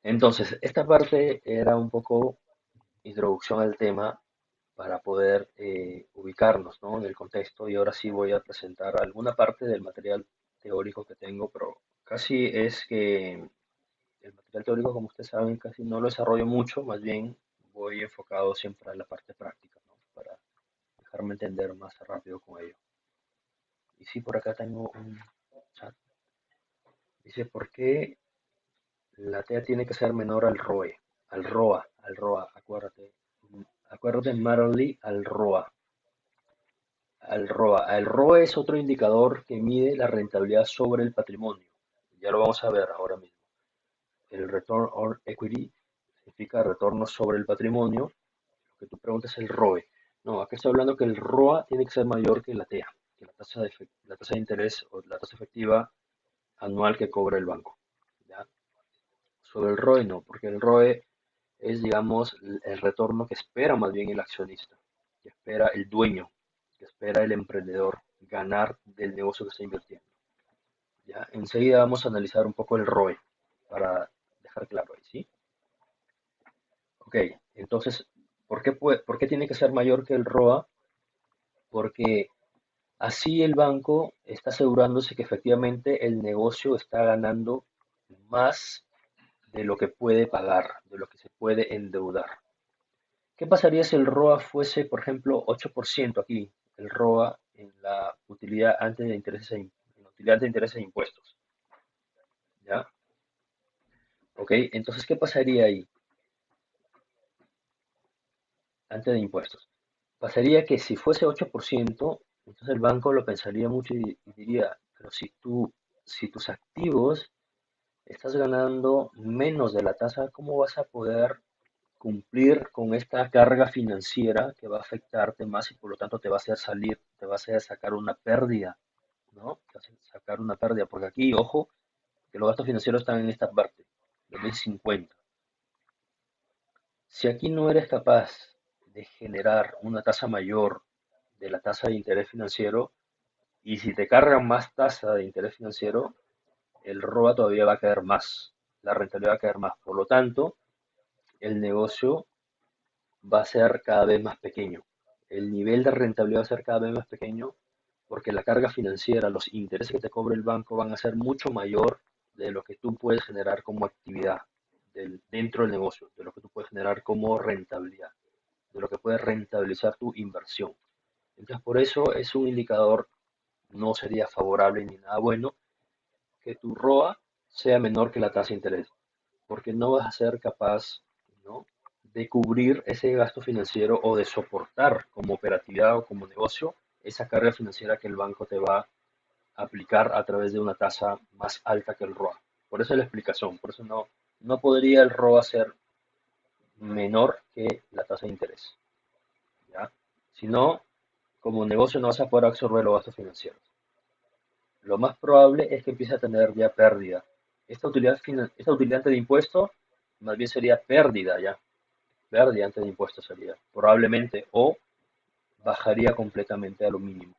Entonces, esta parte era un poco introducción al tema para poder ubicarnos, ¿no? En el contexto y ahora sí voy a presentar alguna parte del material teórico que tengo, pero casi es que el material teórico, como ustedes saben, casi no lo desarrollo mucho, más bien voy enfocado siempre a la parte práctica, ¿no? Para dejarme entender más rápido con ello. Y sí, por acá tengo un chat. Dice, ¿por qué la TEA tiene que ser menor al ROE? Al ROA, acuérdate. Acuérdate, Marley, al ROA. Al ROA. El ROE es otro indicador que mide la rentabilidad sobre el patrimonio. Ya lo vamos a ver ahora mismo. El Return on Equity significa retorno sobre el patrimonio. Lo que tú preguntas es el ROE. No, acá estoy hablando que el ROA tiene que ser mayor que la TEA, que la tasa de interés o la tasa efectiva anual que cobra el banco. ¿Ya? Sobre el ROE no, porque el ROE es, digamos, el retorno que espera más bien el accionista, que espera el dueño, que espera el emprendedor ganar del negocio que está invirtiendo. Ya, enseguida vamos a analizar un poco el ROE para dejar claro ahí, ¿sí? Ok, entonces, ¿por qué tiene que ser mayor que el ROA? Porque así el banco está asegurándose que efectivamente el negocio está ganando más de lo que puede pagar, de lo que se puede endeudar. ¿Qué pasaría si el ROA fuese, por ejemplo, 8% aquí? El ROA en la utilidad antes de intereses en la utilidad de intereses e impuestos. ¿Ya? ¿Ok? Entonces, ¿qué pasaría ahí antes de impuestos? Pasaría que si fuese 8%, entonces el banco lo pensaría mucho y diría, pero si tus activos estás ganando menos de la tasa, ¿cómo vas a poder cumplir con esta carga financiera que va a afectarte más y por lo tanto te va a hacer salir, te va a hacer sacar una pérdida? ¿no? Sacar una pérdida, porque aquí, ojo, que los gastos financieros están en esta parte, 2050. Si aquí no eres capaz de generar una tasa mayor de la tasa de interés financiero, y si te cargan más tasa de interés financiero, el ROA todavía va a caer más, la rentabilidad va a caer más. Por lo tanto, el negocio va a ser cada vez más pequeño. El nivel de rentabilidad va a ser cada vez más pequeño porque la carga financiera, los intereses que te cobre el banco van a ser mucho mayor de lo que tú puedes generar como actividad dentro del negocio, de lo que tú puedes generar como rentabilidad, de lo que puedes rentabilizar tu inversión. Entonces, por eso es un indicador, no sería favorable ni nada bueno que tu ROA sea menor que la tasa de interés, porque no vas a ser capaz, ¿no?, de cubrir ese gasto financiero o de soportar como operatividad o como negocio esa carga financiera que el banco te va a aplicar a través de una tasa más alta que el ROA. Por eso es la explicación, por eso no podría el ROA ser menor que la tasa de interés, ¿ya? Si no, como negocio no vas a poder absorber los gastos financieros. Lo más probable es que empiece a tener ya pérdida. Esta utilidad antes de impuesto más bien sería pérdida ya. Pérdida antes de impuesto sería probablemente, o bajaría completamente a lo mínimo.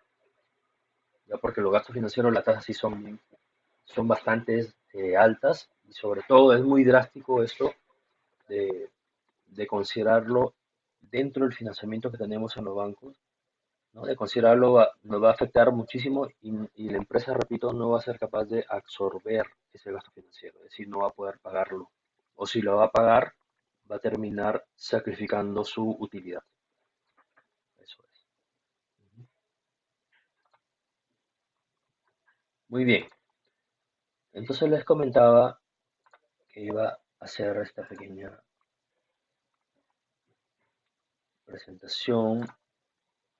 Ya porque los gastos financieros, las tasas sí son bastante altas, y sobre todo es muy drástico esto de considerarlo dentro del financiamiento que tenemos en los bancos, ¿no? De considerarlo nos va a afectar muchísimo, y la empresa, repito, no va a ser capaz de absorber ese gasto financiero, es decir, no va a poder pagarlo. O si lo va a pagar, va a terminar sacrificando su utilidad. Eso es. Muy bien. Entonces les comentaba que iba a hacer esta pequeña presentación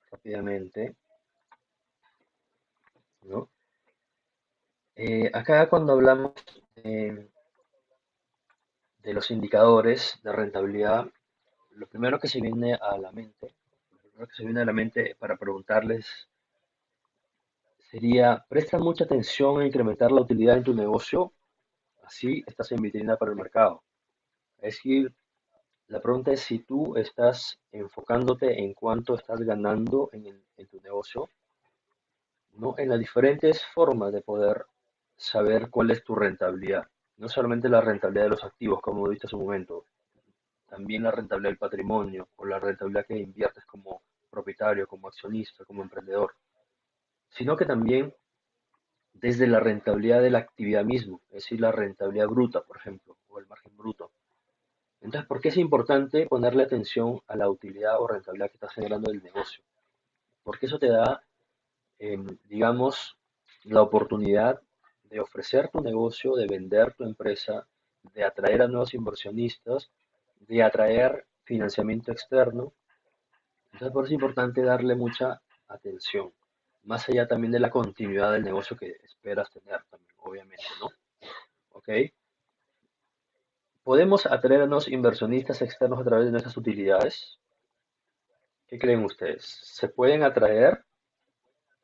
rápidamente, ¿no? Acá cuando hablamos de los indicadores de rentabilidad, lo primero que se viene a la mente, para preguntarles sería: ¿presta mucha atención a incrementar la utilidad en tu negocio? Así estás en vitrina para el mercado. Es decir, la pregunta es si tú estás enfocándote en cuánto estás ganando en tu negocio, ¿no? En las diferentes formas de poder saber cuál es tu rentabilidad. No solamente la rentabilidad de los activos, como viste hace un momento, también la rentabilidad del patrimonio o la rentabilidad que inviertes como propietario, como accionista, como emprendedor, sino que también desde la rentabilidad de la actividad misma, es decir, la rentabilidad bruta, por ejemplo, o el margen bruto. Entonces, ¿por qué es importante ponerle atención a la utilidad o rentabilidad que estás generando del negocio? Porque eso te da, digamos, la oportunidad de ofrecer tu negocio, de vender tu empresa, de atraer a nuevos inversionistas, de atraer financiamiento externo. Entonces, por eso es importante darle mucha atención, más allá también de la continuidad del negocio que esperas tener también, obviamente, ¿no? ¿Ok? ¿Podemos atraer a nuevos inversionistas externos a través de nuestras utilidades? ¿Qué creen ustedes? ¿Se pueden atraer?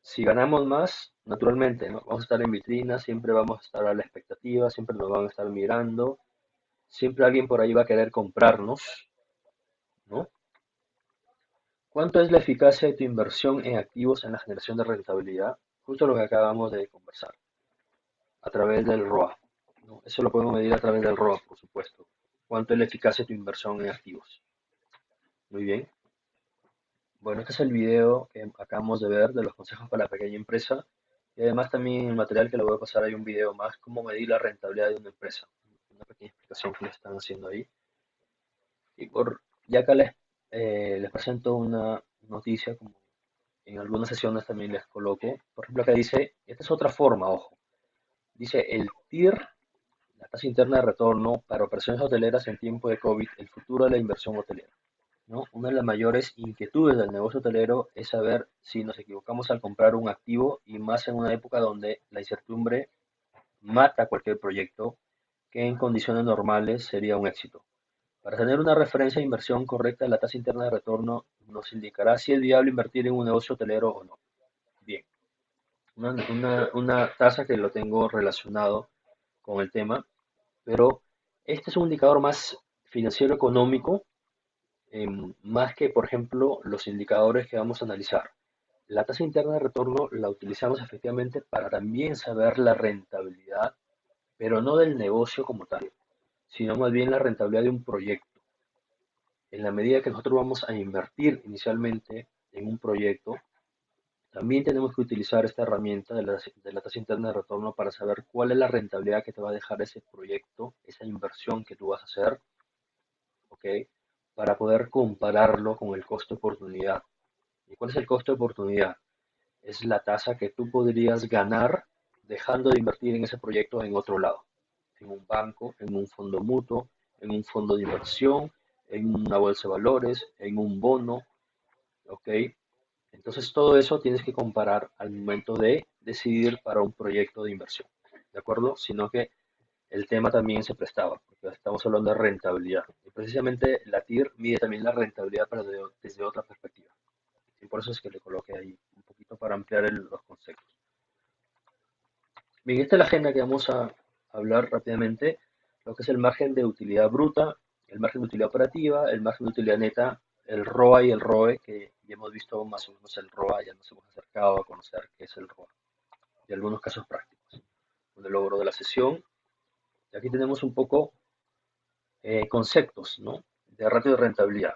Si ganamos más, naturalmente, ¿no? Vamos a estar en vitrina, siempre vamos a estar a la expectativa, siempre nos van a estar mirando, siempre alguien por ahí va a querer comprarnos, ¿no? ¿Cuánto es la eficacia de tu inversión en activos en la generación de rentabilidad? Justo lo que acabamos de conversar, a través del ROA, ¿no? Eso lo podemos medir a través del ROA, por supuesto. ¿Cuánto es la eficacia de tu inversión en activos? Muy bien. Bueno, este es el video que acabamos de ver de los consejos para la pequeña empresa. Y además también en el material que le voy a pasar hay un video más, cómo medir la rentabilidad de una empresa. Una pequeña explicación que le están haciendo ahí. Y ya acá les presento una noticia, como en algunas sesiones también les coloco. Por ejemplo, acá dice, esta es otra forma, ojo. Dice el TIR, la tasa interna de retorno para operaciones hoteleras en tiempo de COVID, el futuro de la inversión hotelera, ¿no? Una de las mayores inquietudes del negocio hotelero es saber si nos equivocamos al comprar un activo, y más en una época donde la incertidumbre mata cualquier proyecto que en condiciones normales sería un éxito. Para tener una referencia de inversión correcta, la tasa interna de retorno nos indicará si es viable invertir en un negocio hotelero o no. Bien, una tasa que lo tengo relacionado con el tema, pero este es un indicador más financiero económico, más que, por ejemplo, los indicadores que vamos a analizar. La tasa interna de retorno la utilizamos efectivamente para también saber la rentabilidad, pero no del negocio como tal, sino más bien la rentabilidad de un proyecto. En la medida que nosotros vamos a invertir inicialmente en un proyecto, también tenemos que utilizar esta herramienta de la tasa interna de retorno para saber cuál es la rentabilidad que te va a dejar ese proyecto, esa inversión que tú vas a hacer, ¿ok? Para poder compararlo con el costo de oportunidad. ¿Y cuál es el costo de oportunidad? Es la tasa que tú podrías ganar dejando de invertir en ese proyecto en otro lado, en un banco, en un fondo mutuo, en un fondo de inversión, en una bolsa de valores, en un bono, ¿ok? Entonces todo eso tienes que comparar al momento de decidir para un proyecto de inversión, ¿de acuerdo? Sino que el tema también se prestaba, porque estamos hablando de rentabilidad. Y precisamente la TIR mide también la rentabilidad, pero desde otra perspectiva. Y por eso es que le coloqué ahí un poquito para ampliar los conceptos. Bien, esta es la agenda que vamos a hablar rápidamente, lo que es el margen de utilidad bruta, el margen de utilidad operativa, el margen de utilidad neta, el ROA y el ROE, que ya hemos visto más o menos el ROA, ya nos hemos acercado a conocer qué es el ROA, y algunos casos prácticos. Con el logro de la sesión, y aquí tenemos un poco conceptos, ¿no? De ratio de rentabilidad.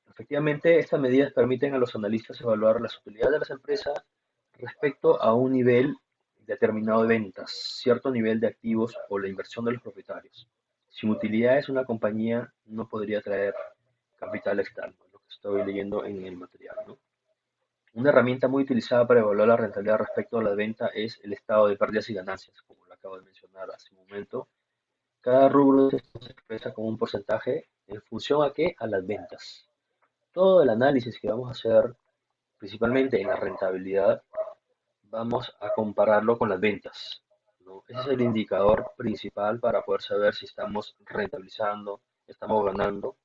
Efectivamente, estas medidas permiten a los analistas evaluar las utilidades de las empresas respecto a un nivel determinado de ventas, cierto nivel de activos o la inversión de los propietarios. Sin utilidades, una compañía no podría traer capital externo, lo que estoy leyendo en el material, ¿no? Una herramienta muy utilizada para evaluar la rentabilidad respecto a la venta es el estado de pérdidas y ganancias, como lo acabo de mencionar hace un momento. Cada rubro se expresa como un porcentaje en función a qué, a las ventas. Todo el análisis que vamos a hacer, principalmente en la rentabilidad, vamos a compararlo con las ventas, ¿no? Ese es el indicador principal para poder saber si estamos rentabilizando, estamos ganando,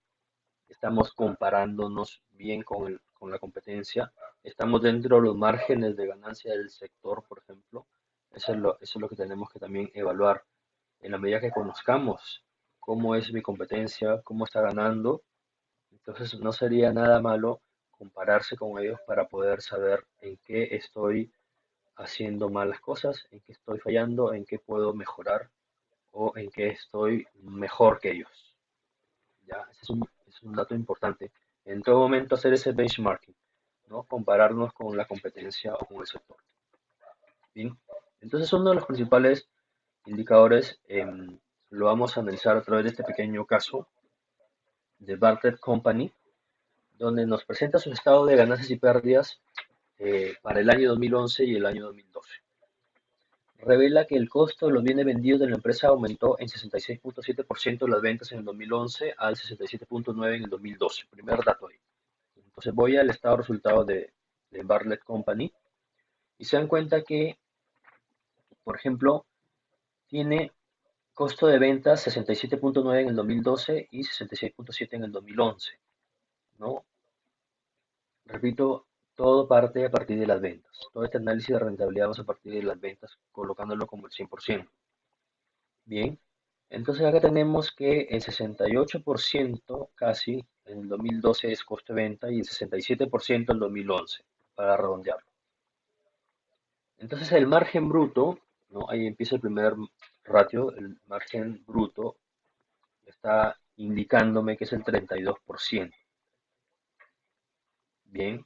estamos comparándonos bien con la competencia, estamos dentro de los márgenes de ganancia del sector, por ejemplo. Eso es lo que tenemos que también evaluar. En la medida que conozcamos cómo es mi competencia, cómo está ganando, entonces no sería nada malo compararse con ellos para poder saber en qué estoy haciendo mal las cosas, en qué estoy fallando, en qué puedo mejorar o en qué estoy mejor que ellos. ¿Ya? Ese es un dato importante. En todo momento hacer ese benchmarking, ¿no? Compararnos con la competencia o con el sector. Bien, entonces uno de los principales indicadores lo vamos a analizar a través de este pequeño caso de Bartlett Company, donde nos presenta su estado de ganancias y pérdidas para el año 2011 y el año 2012. Revela que el costo de los bienes vendidos de la empresa aumentó en 66.7% de las ventas en el 2011 al 67.9% en el 2012. Primer dato ahí. Entonces voy al estado de resultados de Bartlett Company y se dan cuenta que, por ejemplo, tiene costo de ventas 67.9 en el 2012 y 66.7 en el 2011, ¿no? Repito, todo parte a partir de las ventas. Todo este análisis de rentabilidad va a partir de las ventas, colocándolo como el 100%. Bien, entonces acá tenemos que el 68% casi en el 2012 es costo de venta y el 67% en el 2011, para redondearlo. Entonces el margen bruto, ¿no? Ahí empieza el primer ratio, el margen bruto está indicándome que es el 32%. Bien,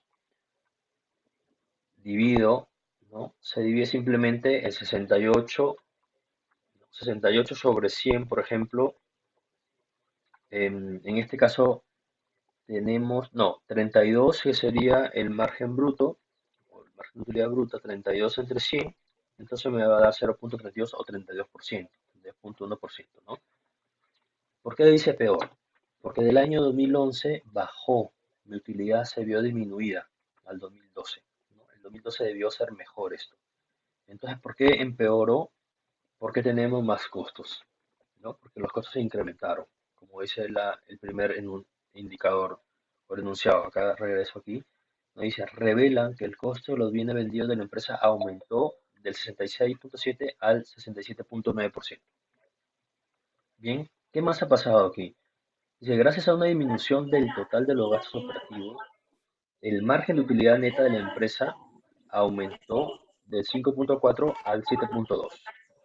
divido, ¿no? Se divide simplemente el 68 sobre 100, por ejemplo. En este caso tenemos, no, 32 que sería el margen bruto, o el margen de utilidad bruta, 32 entre 100, entonces me va a dar 0.32 o 32%, 32.1%, ¿no? ¿Por qué dice peor? Porque del año 2011 bajó, mi utilidad se vio disminuida al 2012, ¿no? El 2012 debió ser mejor esto. Entonces, ¿por qué empeoró? Porque tenemos más costos, ¿no? Porque los costos se incrementaron, como dice el primer indicador o enunciado. Acá regreso aquí, nos dice, revelan que el costo de los bienes vendidos de la empresa aumentó del 66.7 al 67.9%. Bien, ¿qué más ha pasado aquí? Dice, gracias a una disminución del total de los gastos operativos, el margen de utilidad neta de la empresa aumentó del 5.4 al 7.2.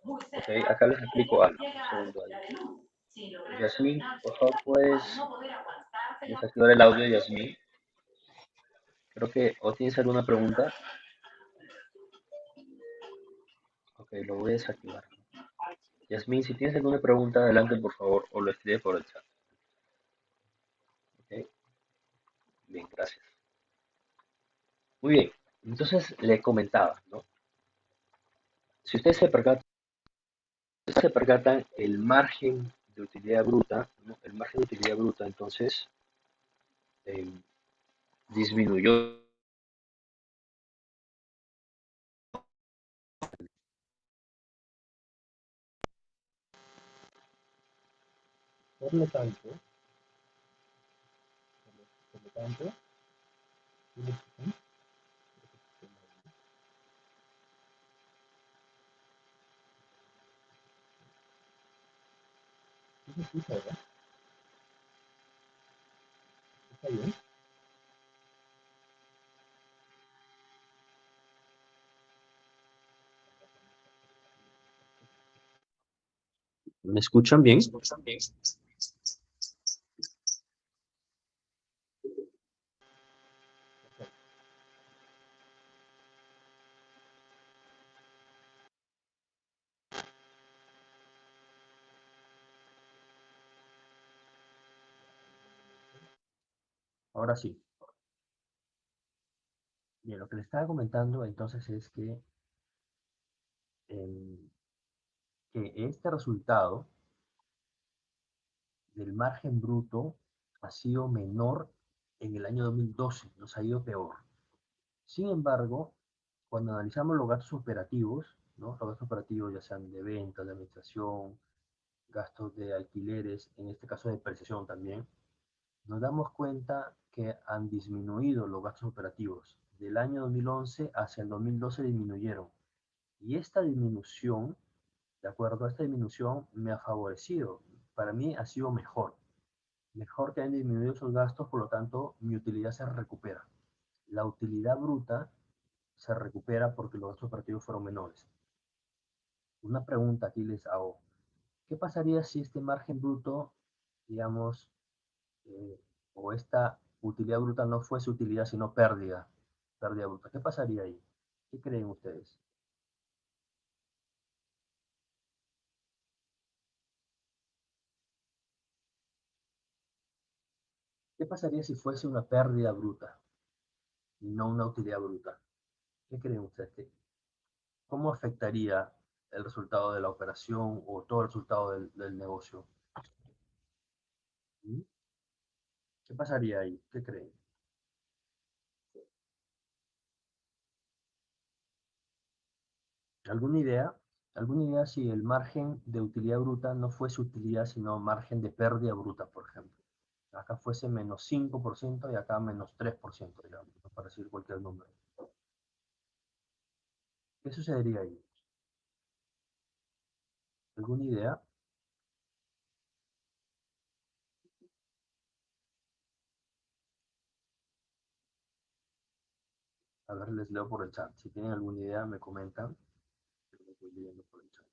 Ok, acá les explico algo. Un segundo ahí. Yasmín, por favor, puedes desactivar el audio, Yasmín. Creo que, ¿o tienes alguna pregunta? Ok, lo voy a desactivar. Yasmín, si tienes alguna pregunta, adelante, por favor, o lo escribe por el chat. Ok, bien, gracias. Muy bien, entonces le comentaba, ¿no? Si ustedes se percatan, el margen de utilidad bruta, ¿no? El margen de utilidad bruta, entonces, eh, disminuyó. Por lo tanto, por lo tanto, ¿sí se escucha, verdad? ¿Está bien? ¿Me escuchan bien? Ahora sí. Bien, lo que le estaba comentando entonces es em, que este resultado del margen bruto ha sido menor en el año 2012, nos ha ido peor. Sin embargo, cuando analizamos los gastos operativos, ¿no? Los gastos operativos ya sean de venta, de administración, gastos de alquileres, en este caso de depreciación también, nos damos cuenta que han disminuido los gastos operativos. Del año 2011 hacia el 2012 disminuyeron. Y esta disminución, de acuerdo a esta disminución, me ha favorecido. Para mí ha sido mejor. Mejor que hayan disminuido esos gastos, por lo tanto, mi utilidad se recupera. La utilidad bruta se recupera porque los gastos operativos fueron menores. Una pregunta aquí les hago. ¿Qué pasaría si este margen bruto, digamos, o esta utilidad bruta no fuese utilidad, sino pérdida? Pérdida bruta. ¿Qué pasaría ahí? ¿Qué creen ustedes? ¿Qué pasaría si fuese una pérdida bruta y no una utilidad bruta? ¿Qué creen ustedes? ¿Cómo afectaría el resultado de la operación o todo el resultado del negocio? ¿Mm? ¿Qué pasaría ahí? ¿Qué creen? ¿Alguna idea? ¿Alguna idea si el margen de utilidad bruta no fuese utilidad, sino margen de pérdida bruta, por ejemplo? Acá fuese menos 5% y acá menos 3%, digamos, para decir cualquier número. ¿Qué sucedería ahí? ¿Alguna idea? A ver, les leo por el chat. Si tienen alguna idea, me comentan. Yo lo voy leyendo por el chat.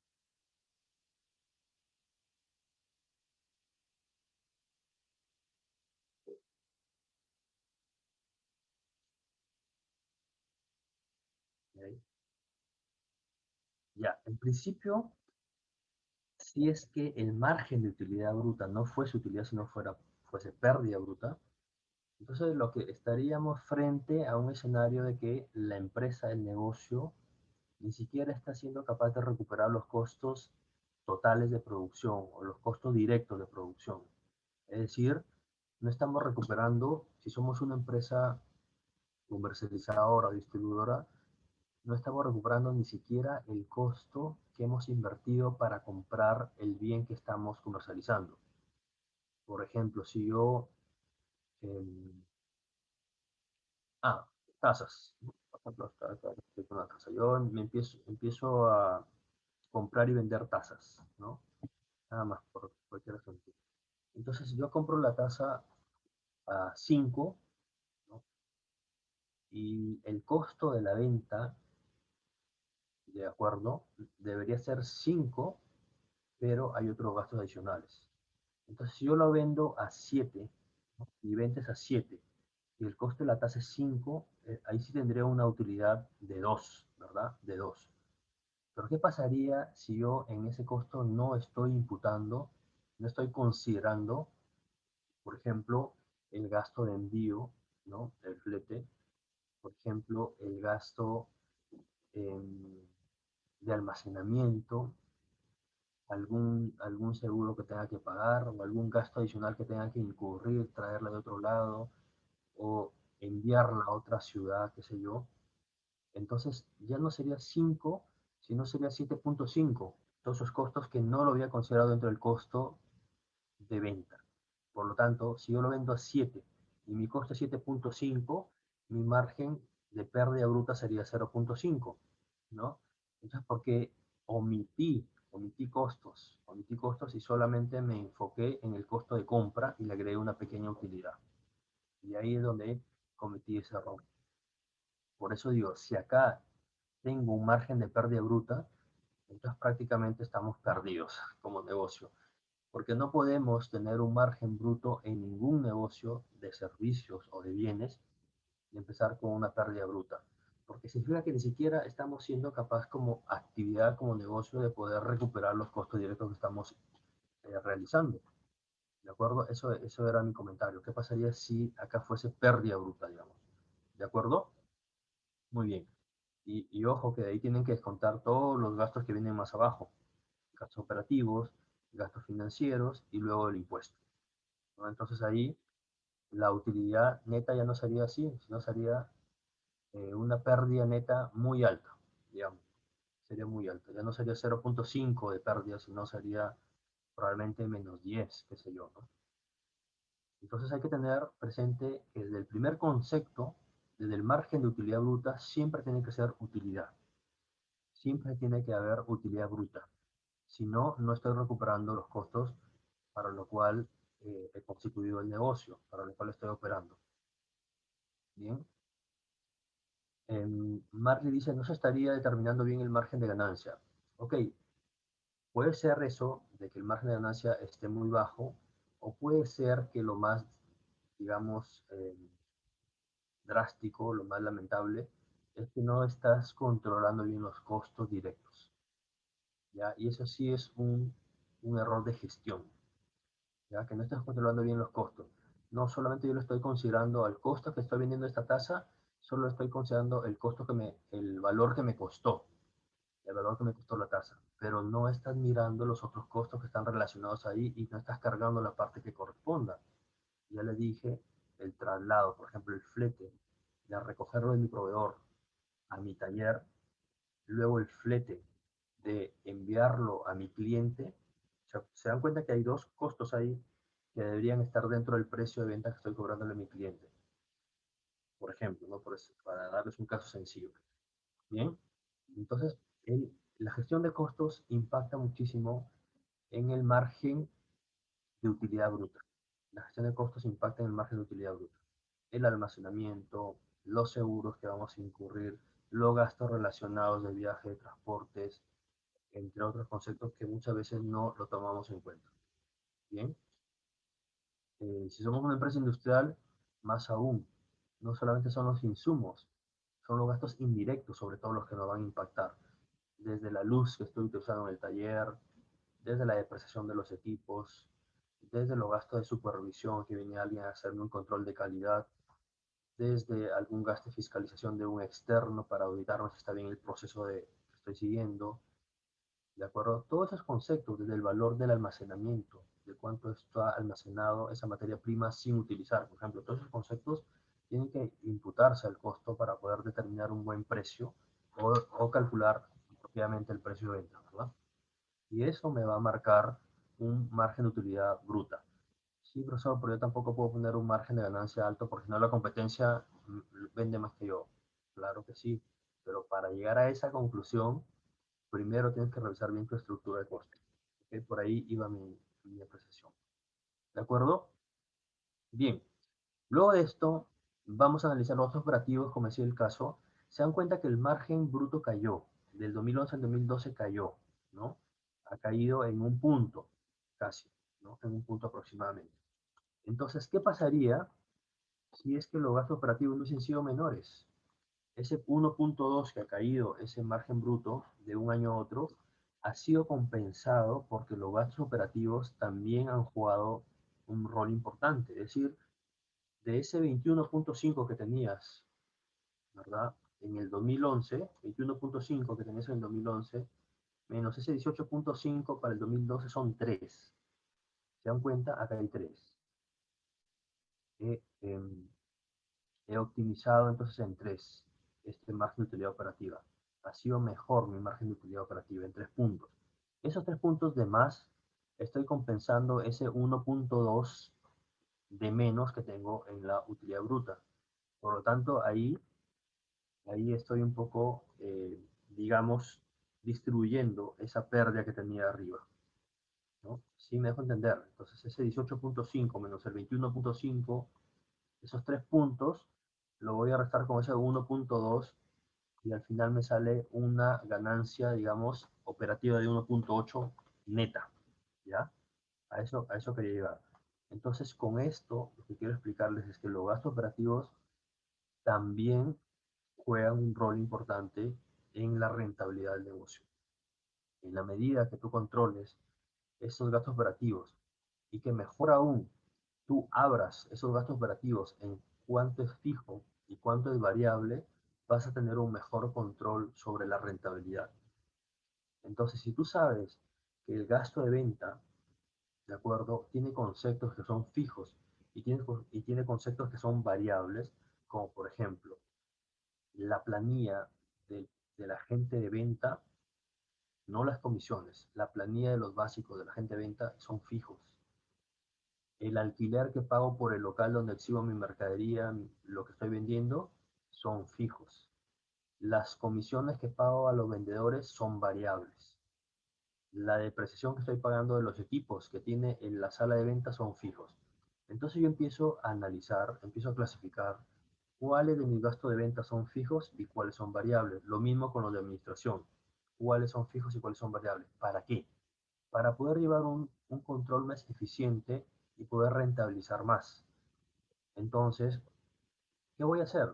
¿Ok? Ya, en principio, si es que el margen de utilidad bruta no fuese utilidad, sino fuese pérdida bruta, entonces lo que estaríamos frente a un escenario de que la empresa, el negocio, ni siquiera está siendo capaz de recuperar los costos totales de producción o los costos directos de producción. Es decir, no estamos recuperando, si somos una empresa comercializadora o distribuidora, no estamos recuperando ni siquiera el costo que hemos invertido para comprar el bien que estamos comercializando. Por ejemplo, si yo... Eh, tasas. ejemplo, acá estoy con una taza. Yo empiezo a comprar y vender tazas, ¿no? Nada más, por cualquier razón. Entonces yo compro la taza a 5, ¿no? Y el costo de la venta, de acuerdo, debería ser 5, pero hay otros gastos adicionales. Entonces, si yo lo vendo a 7, ¿no? Y vendes a 7, y el costo de la tasa es 5, ahí sí tendría una utilidad de 2, ¿verdad? De 2. Pero ¿qué pasaría si yo en ese costo no estoy imputando, no estoy considerando, por ejemplo, el gasto de envío, ¿no? El flete, por ejemplo, el gasto de almacenamiento, algún seguro que tenga que pagar o algún gasto adicional que tenga que incurrir, traerla de otro lado o enviarla a otra ciudad, qué sé yo. Entonces ya no sería 5, sino sería 7.5. Todos esos costos que no lo había considerado dentro del costo de venta. Por lo tanto, si yo lo vendo a 7 y mi costo es 7.5, mi margen de pérdida bruta sería 0.5, ¿no? Entonces, porque omití costos y solamente me enfoqué en el costo de compra y le agregué una pequeña utilidad. Y ahí es donde cometí ese error. Por eso digo, si acá tengo un margen de pérdida bruta, entonces prácticamente estamos perdidos como negocio, porque no podemos tener un margen bruto en ningún negocio de servicios o de bienes y empezar con una pérdida bruta, porque significa que ni siquiera estamos siendo capaz como actividad, como negocio, de poder recuperar los costos directos que estamos realizando. ¿De acuerdo? Eso era mi comentario. ¿Qué pasaría si acá fuese pérdida bruta, digamos? ¿De acuerdo? Muy bien. Y ojo que de ahí tienen que descontar todos los gastos que vienen más abajo. Gastos operativos, gastos financieros y luego el impuesto, ¿no? Entonces ahí la utilidad neta ya no sería así, sino sería una pérdida neta muy alta, digamos. Sería muy alta. Ya no sería 0.5 de pérdida, sino sería probablemente -10, qué sé yo, ¿no? Entonces hay que tener presente que desde el primer concepto, desde el margen de utilidad bruta, siempre tiene que ser utilidad. Siempre tiene que haber utilidad bruta. Si no, no estoy recuperando los costos para lo cual he constituido el negocio, para lo cual estoy operando. Bien. Marley dice, no se estaría determinando bien el margen de ganancia. Ok, puede ser eso, de que el margen de ganancia esté muy bajo, o puede ser que lo más, digamos, drástico, lo más lamentable, es que no estás controlando bien los costos directos, ¿ya? Y eso sí es un error de gestión, ¿ya? Que no estás controlando bien los costos. No solamente yo lo estoy considerando al costo que estoy vendiendo esta tasa, solo estoy considerando el costo el valor que me costó, el valor que me costó la tasa, pero no estás mirando los otros costos que están relacionados ahí y no estás cargando la parte que corresponda. Ya le dije, el traslado, por ejemplo, el flete, de recogerlo de mi proveedor a mi taller, luego el flete de enviarlo a mi cliente. O sea, se dan cuenta que hay dos costos ahí que deberían estar dentro del precio de venta que estoy cobrándole a mi cliente. Por ejemplo, ¿no? Para darles un caso sencillo. Bien, entonces la gestión de costos impacta muchísimo en el margen de utilidad bruta. La gestión de costos impacta en el margen de utilidad bruta. El almacenamiento, los seguros que vamos a incurrir, los gastos relacionados de viaje, de transportes, entre otros conceptos que muchas veces no lo tomamos en cuenta. Bien, si somos una empresa industrial, más aún, no solamente son los insumos, son los gastos indirectos, sobre todo los que nos van a impactar, desde la luz que estoy utilizando en el taller, desde la depreciación de los equipos, desde los gastos de supervisión que viene alguien a hacerme un control de calidad, desde algún gasto de fiscalización de un externo para auditarnos si está bien el proceso que estoy siguiendo, ¿de acuerdo? Todos esos conceptos, desde el valor del almacenamiento, de cuánto está almacenado esa materia prima sin utilizar, por ejemplo, todos esos conceptos tienen que imputarse al costo para poder determinar un buen precio o calcular propiamente el precio de venta, ¿verdad? Y eso me va a marcar un margen de utilidad bruta. Sí, pero yo tampoco puedo poner un margen de ganancia alto porque si no la competencia vende más que yo. Claro que sí, pero para llegar a esa conclusión, primero tienes que revisar bien tu estructura de costos. ¿Ok? Por ahí iba mi apreciación. ¿De acuerdo? Bien. Luego de esto, vamos a analizar los operativos, como decía el caso. Se dan cuenta que el margen bruto cayó. Del 2011 al 2012 cayó, ¿no? Ha caído en un punto, casi, ¿no? En un punto aproximadamente. Entonces, ¿qué pasaría si es que los gastos operativos no hubiesen sido menores? Ese 1.2 que ha caído, ese margen bruto de un año a otro, ha sido compensado porque los gastos operativos también han jugado un rol importante. Es decir, de ese 21.5 que tenías, ¿verdad? En el 2011, 21.5 que tenías en el 2011, menos ese 18.5 para el 2012 son 3. ¿Se dan cuenta? Acá hay 3. He, he optimizado entonces en 3 este margen de utilidad operativa. Ha sido mejor mi margen de utilidad operativa en 3 puntos. Esos 3 puntos de más, estoy compensando ese 1.2 de menos que tengo en la utilidad bruta. Por lo tanto, ahí estoy un poco, digamos, distribuyendo esa pérdida que tenía arriba, ¿no? Sí me dejo entender. Entonces, ese 18.5 menos el 21.5, esos 3 puntos, lo voy a restar con ese 1.2 y al final me sale una ganancia, digamos, operativa de 1.8 neta, ¿ya? A eso quería llegar. Entonces, con esto, lo que quiero explicarles es que los gastos operativos también juegan un rol importante en la rentabilidad del negocio. En la medida que tú controles esos gastos operativos y que mejor aún tú abras esos gastos operativos en cuánto es fijo y cuánto es variable, vas a tener un mejor control sobre la rentabilidad. Entonces, si tú sabes que el gasto de venta, ¿de acuerdo? Tiene conceptos que son fijos y tiene conceptos que son variables, como por ejemplo, la planilla de, del agente de venta, no las comisiones, la planilla de los básicos del agente de venta son fijos. El alquiler que pago por el local donde exhibo mi mercadería, lo que estoy vendiendo, son fijos. Las comisiones que pago a los vendedores son variables. La depreciación que estoy pagando de los equipos que tiene en la sala de venta son fijos. Entonces yo empiezo a analizar, empiezo a clasificar cuáles de mis gastos de venta son fijos y cuáles son variables. Lo mismo con los de administración. Cuáles son fijos y cuáles son variables. ¿Para qué? Para poder llevar un control más eficiente y poder rentabilizar más. Entonces, ¿qué voy a hacer?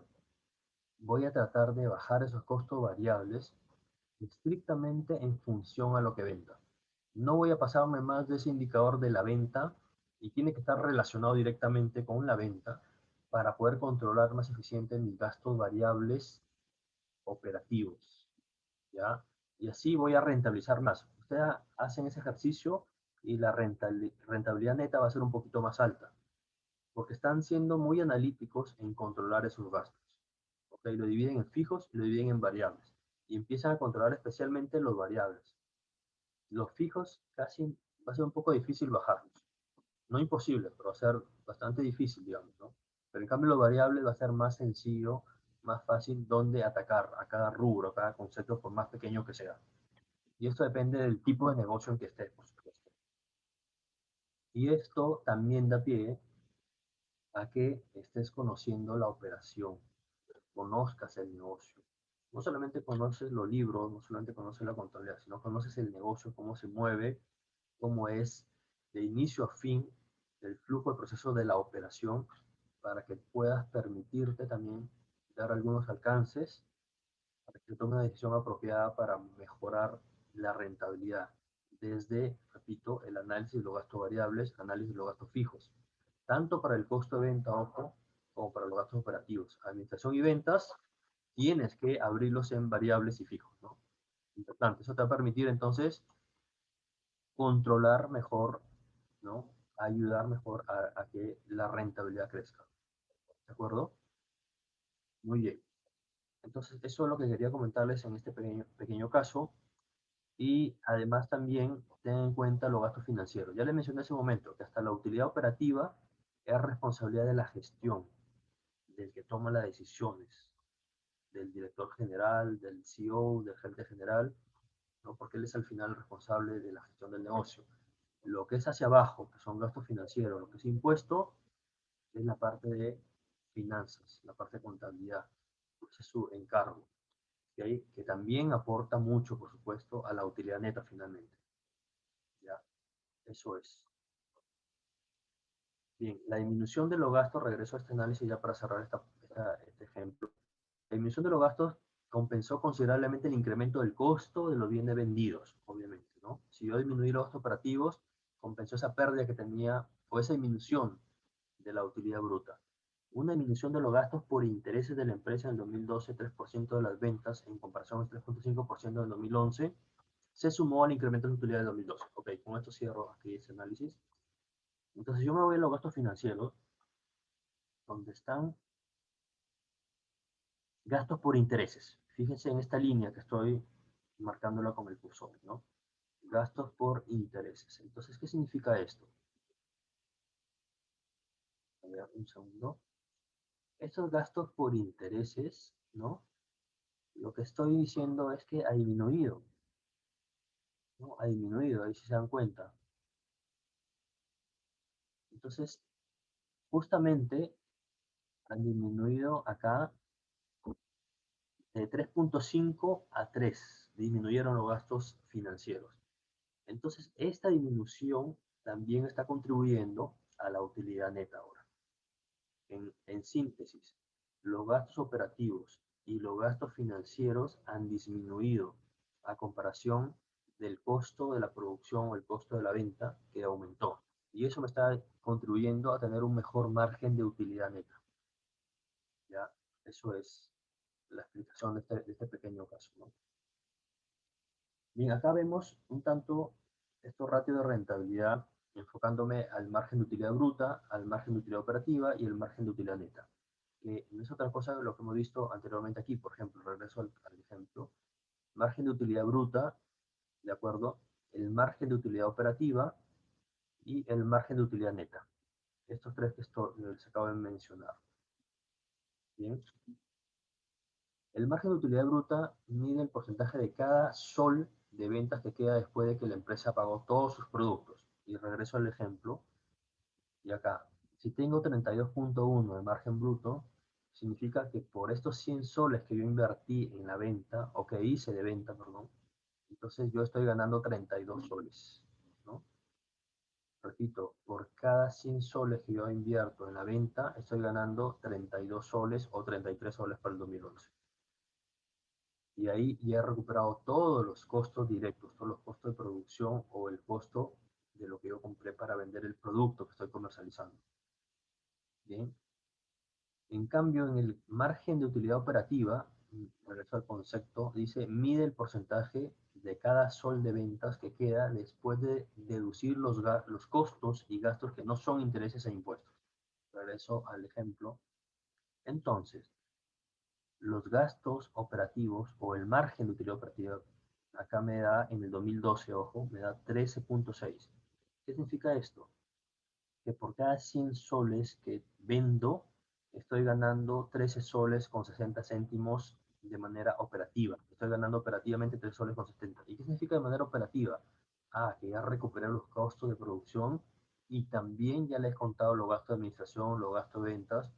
Voy a tratar de bajar esos costos variables estrictamente en función a lo que venda. No voy a pasarme más de ese indicador de la venta y tiene que estar relacionado directamente con la venta para poder controlar más eficiente mis gastos variables operativos, ¿ya? Y así voy a rentabilizar más. Ustedes hacen ese ejercicio y la rentabilidad neta va a ser un poquito más alta, porque están siendo muy analíticos en controlar esos gastos. ¿Ok? Lo dividen en fijos y lo dividen en variables. Y empiezan a controlar especialmente los variables. Los fijos casi va a ser un poco difícil bajarlos. No imposible, pero va a ser bastante difícil, digamos, ¿no? Pero en cambio los variables va a ser más sencillo, más fácil donde atacar a cada rubro, a cada concepto, por más pequeño que sea. Y esto depende del tipo de negocio en que estés, por supuesto. Y esto también da pie a que estés conociendo la operación, conozcas el negocio. No solamente conoces los libros, no solamente conoces la contabilidad, sino conoces el negocio, cómo se mueve, cómo es de inicio a fin el flujo de proceso de la operación para que puedas permitirte también dar algunos alcances para que tome una decisión apropiada para mejorar la rentabilidad desde, repito, el análisis de los gastos variables, análisis de los gastos fijos, tanto para el costo de venta, ojo, como para los gastos operativos. Administración y ventas, tienes que abrirlos en variables y fijos, ¿no? Importante. Eso te va a permitir entonces controlar mejor, ¿no? Ayudar mejor a que la rentabilidad crezca. ¿De acuerdo? Muy bien. Entonces, eso es lo que quería comentarles en este pequeño caso. Y además también tengan en cuenta los gastos financieros. Ya les mencioné hace un momento que hasta la utilidad operativa es responsabilidad de la gestión, del que toma las decisiones. del director general, del CEO, del gerente general, ¿no? Porque él es al final el responsable de la gestión del negocio. Lo que es hacia abajo, que son gastos financieros, lo que es impuesto, es la parte de finanzas, la parte de contabilidad. Ese es su encargo, que también aporta mucho, por supuesto, a la utilidad neta finalmente. ¿Ya? Eso es. Bien, la disminución de los gastos, regreso a este análisis ya para cerrar este ejemplo. La disminución de los gastos compensó considerablemente el incremento del costo de los bienes vendidos, obviamente, ¿no? Si yo disminuí los gastos operativos, compensó esa pérdida que tenía, o esa disminución de la utilidad bruta. Una disminución de los gastos por intereses de la empresa en el 2012, 3% de las ventas, en comparación al 3.5% en el 2011, se sumó al incremento de la utilidad del 2012. Ok, con esto cierro aquí este análisis. Entonces yo me voy a los gastos financieros, donde están gastos por intereses. Fíjense en esta línea que estoy marcándola con el cursor, ¿no? Gastos por intereses. Entonces, ¿qué significa esto? A ver, un segundo. Estos gastos por intereses, ¿no? Lo que estoy diciendo es que ha disminuido, ¿no? Ha disminuido, ahí si se dan cuenta. Entonces, justamente han disminuido acá de 3.5 a 3, disminuyeron los gastos financieros. Entonces, esta disminución también está contribuyendo a la utilidad neta ahora. En síntesis, los gastos operativos y los gastos financieros han disminuido a comparación del costo de la producción o el costo de la venta que aumentó. Y eso me está contribuyendo a tener un mejor margen de utilidad neta. ¿Ya? Eso es la explicación de este pequeño caso, ¿no? Bien, acá vemos un tanto estos ratios de rentabilidad enfocándome al margen de utilidad bruta, al margen de utilidad operativa y el margen de utilidad neta. Que no es otra cosa de lo que hemos visto anteriormente aquí. Por ejemplo, regreso al ejemplo. Margen de utilidad bruta, ¿de acuerdo? El margen de utilidad operativa y el margen de utilidad neta. Estos tres que les acabo de mencionar. Bien. El margen de utilidad bruta mide el porcentaje de cada sol de ventas que queda después de que la empresa pagó todos sus productos. Y regreso al ejemplo. Y acá, si tengo 32.1 de margen bruto, significa que por estos 100 soles que yo invertí en la venta, o que hice de venta, perdón, entonces yo estoy ganando 32 soles, ¿no? Repito, por cada 100 soles que yo invierto en la venta, estoy ganando 32 soles o 33 soles para el 2011. Y ahí ya he recuperado todos los costos directos, todos los costos de producción o el costo de lo que yo compré para vender el producto que estoy comercializando. Bien. En cambio, en el margen de utilidad operativa, regreso al concepto, dice, mide el porcentaje de cada sol de ventas que queda después de deducir los costos y gastos que no son intereses e impuestos. Regreso al ejemplo. Entonces, los gastos operativos o el margen de utilidad operativa, acá me da, en el 2012, ojo, me da 13.6. ¿Qué significa esto? Que por cada 100 soles que vendo, estoy ganando 13 soles con 60 céntimos de manera operativa. Estoy ganando operativamente 3 soles con 70. ¿Y qué significa de manera operativa? Ah, que ya recuperé los costos de producción y también ya les he contado los gastos de administración, los gastos de ventas,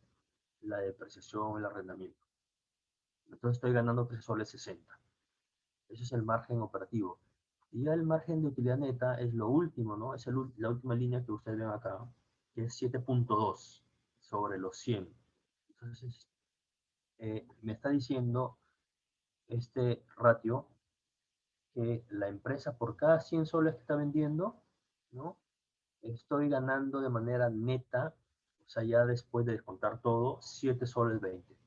la depreciación, el arrendamiento. Entonces estoy ganando 3 soles 60. Ese es el margen operativo. Y ya el margen de utilidad neta es lo último, ¿no? Es la última línea que ustedes ven acá, que es 7.2 sobre los 100. Entonces, me está diciendo este ratio que la empresa por cada 100 soles que está vendiendo, ¿no? Estoy ganando de manera neta, o sea, ya después de descontar todo, 7 soles 20.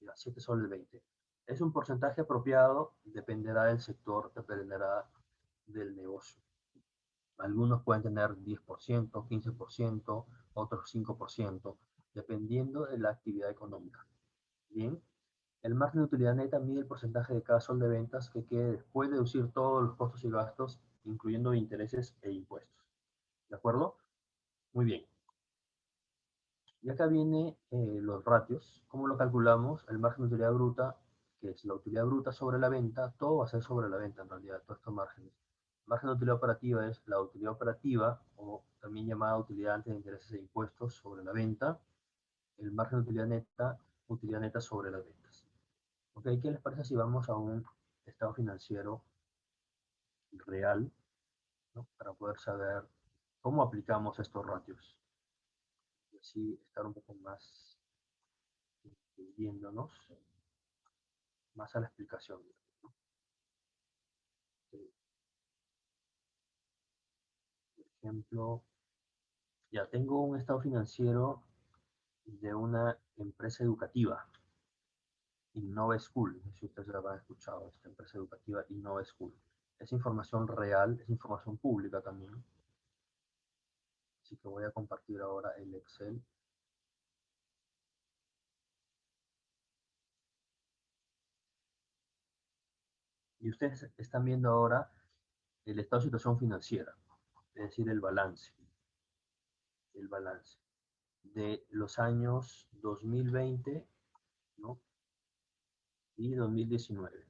Ya, 7 soles 20. Es un porcentaje apropiado, dependerá del sector, dependerá del negocio. Algunos pueden tener 10%, 15%, otros 5%, dependiendo de la actividad económica. Bien, el margen de utilidad neta mide el porcentaje de cada sol de ventas que quede después de deducir todos los costos y gastos, incluyendo intereses e impuestos. ¿De acuerdo? Muy bien. Y acá viene los ratios. ¿Cómo lo calculamos? El margen de utilidad bruta, que es la utilidad bruta sobre la venta, todo va a ser sobre la venta en realidad, todos estos márgenes. Margen de utilidad operativa es la utilidad operativa, o también llamada utilidad antes de intereses e impuestos sobre la venta. El margen de utilidad neta sobre las ventas. ¿Ok? ¿Qué les parece si vamos a un estado financiero real, ¿no? Para poder saber cómo aplicamos estos ratios? Y así estar un poco más viéndonos más a la explicación. Por ejemplo, ya tengo un estado financiero de una empresa educativa, Innova School. No sé si ustedes la habrán escuchado, esta empresa educativa Innova School. Es información real, es información pública también. Así que voy a compartir ahora el Excel. Y ustedes están viendo ahora el estado de situación financiera, es decir, el balance de los años 2020, ¿no? Y 2019.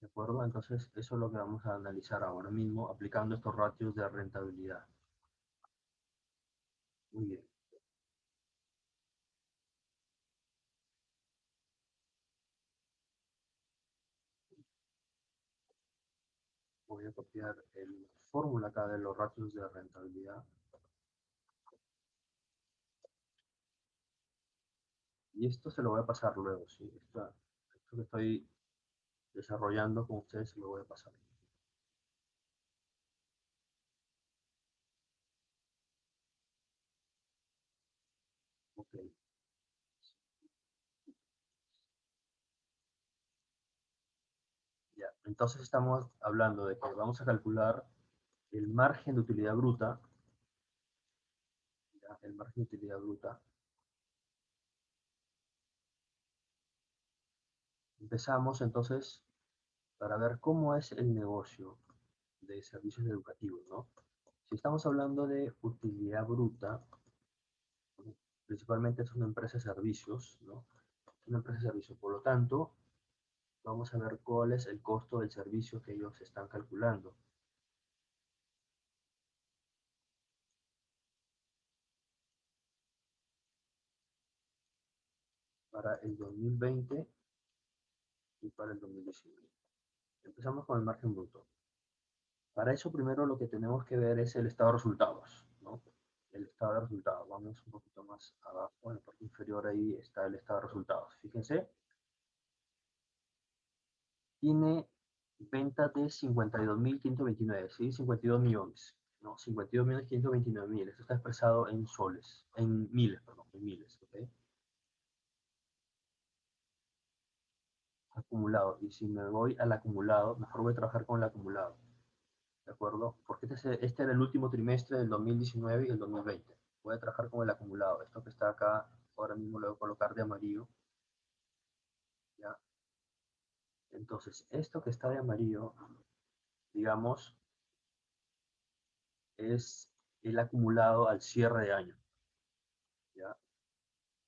¿De acuerdo? Entonces, eso es lo que vamos a analizar ahora mismo, aplicando estos ratios de rentabilidad. Muy bien. Voy a copiar la fórmula acá de los ratios de rentabilidad. Y esto se lo voy a pasar luego, ¿sí? Esto que estoy desarrollando con ustedes se lo voy a pasar. Ok. Ya. Entonces estamos hablando de que vamos a calcular el margen de utilidad bruta, ¿ya? El margen de utilidad bruta. Empezamos entonces para ver cómo es el negocio de servicios educativos, ¿no? Si estamos hablando de utilidad bruta, principalmente es una empresa de servicios, ¿no? Es una empresa de servicios, por lo tanto, vamos a ver cuál es el costo del servicio que ellos están calculando. Para el 2020 y para el 2019. Empezamos con el margen bruto. Para eso primero lo que tenemos que ver es el estado de resultados, ¿no? El estado de resultados. Vamos un poquito más abajo, en la parte inferior ahí está el estado de resultados. Fíjense, tiene ventas de 52.529, ¿sí? 52 millones, ¿no? 52.529.000. Esto está expresado en soles, en miles, perdón, en miles, ¿ok? Acumulado. Y si me voy al acumulado, mejor voy a trabajar con el acumulado. ¿De acuerdo? Porque este era el último trimestre del 2019 y el 2020. Voy a trabajar con el acumulado. Esto que está acá, ahora mismo lo voy a colocar de amarillo. ¿Ya? Entonces, esto que está de amarillo, digamos, es el acumulado al cierre de año. ¿Ya?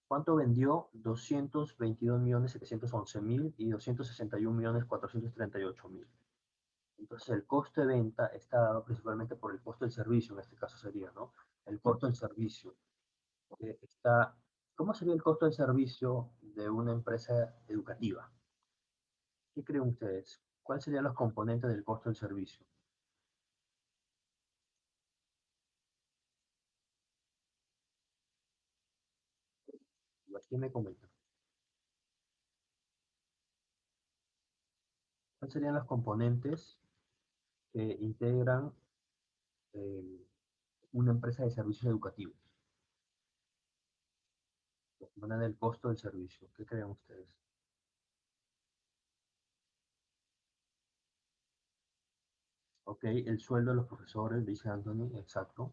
¿Cuánto vendió? 222.711.000 y 261.438.000. Entonces, el costo de venta está dado principalmente por el costo del servicio, en este caso sería, ¿no? El costo del servicio. Está, ¿cómo sería el costo del servicio de una empresa educativa? ¿Qué creen ustedes? ¿Cuáles serían los componentes del costo del servicio? ¿Quién me comenta? ¿Cuáles serían los componentes que integran eh, una empresa de servicios educativos? Los componentes del costo del servicio. ¿Qué creen ustedes? Ok, el sueldo de los profesores, dice Anthony, exacto.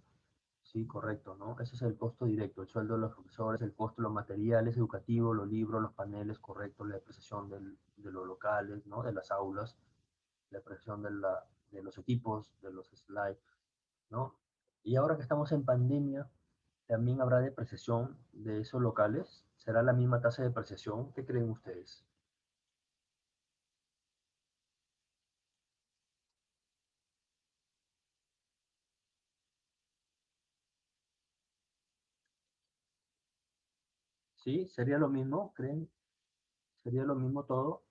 Sí, correcto, ¿no? Ese es el costo directo, el sueldo de los profesores, el costo de los materiales educativos, los libros, los paneles, correcto, la depreciación de los locales, ¿no? De las aulas, la depreciación de los equipos, de los slides, ¿no? Y ahora que estamos en pandemia, También habrá depreciación de esos locales. ¿Será la misma tasa de depreciación? ¿Qué creen ustedes? ¿Sí? ¿Sería lo mismo? ¿Creen? ¿Sería lo mismo todo?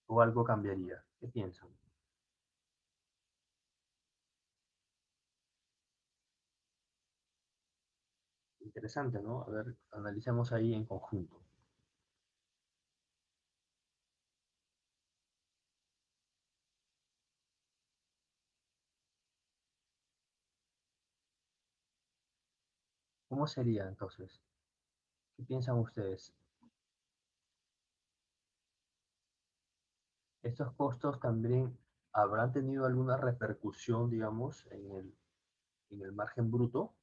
¿O algo cambiaría? ¿Qué piensan? Interesante, ¿no? A ver, analicemos ahí en conjunto. ¿Cómo sería entonces? ¿Qué piensan ustedes? ¿Estos costos también habrán tenido alguna repercusión, digamos, en el margen bruto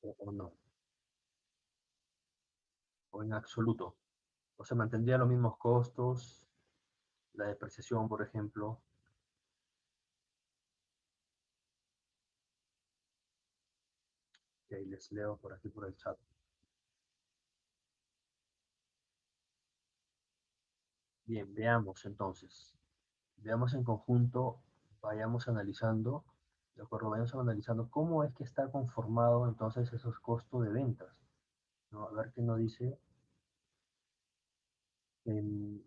o no? ¿O en absoluto? ¿O se mantendrían los mismos costos? La depreciación, por ejemplo. Que ahí les leo por aquí por el chat. Bien, veamos entonces. Veamos en conjunto, vayamos analizando, ¿de acuerdo? Vayamos analizando cómo es que está conformado entonces esos costos de ventas, ¿no? A ver qué nos dice. em,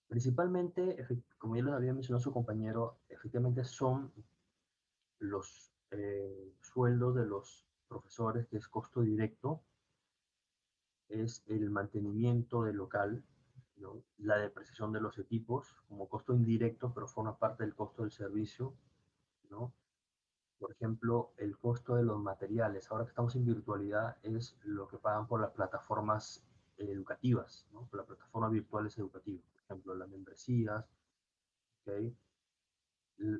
Principalmente, como ya lo había mencionado su compañero, efectivamente son los sueldos de los profesores, que es costo directo, es el mantenimiento del local, ¿no? La depreciación de los equipos como costo indirecto, pero forma parte del costo del servicio, ¿no? Por ejemplo, el costo de los materiales, ahora que estamos en virtualidad, es lo que pagan por las plataformas educativas, ¿no? Por las plataformas virtuales educativas, por ejemplo, las membresías, ¿ok?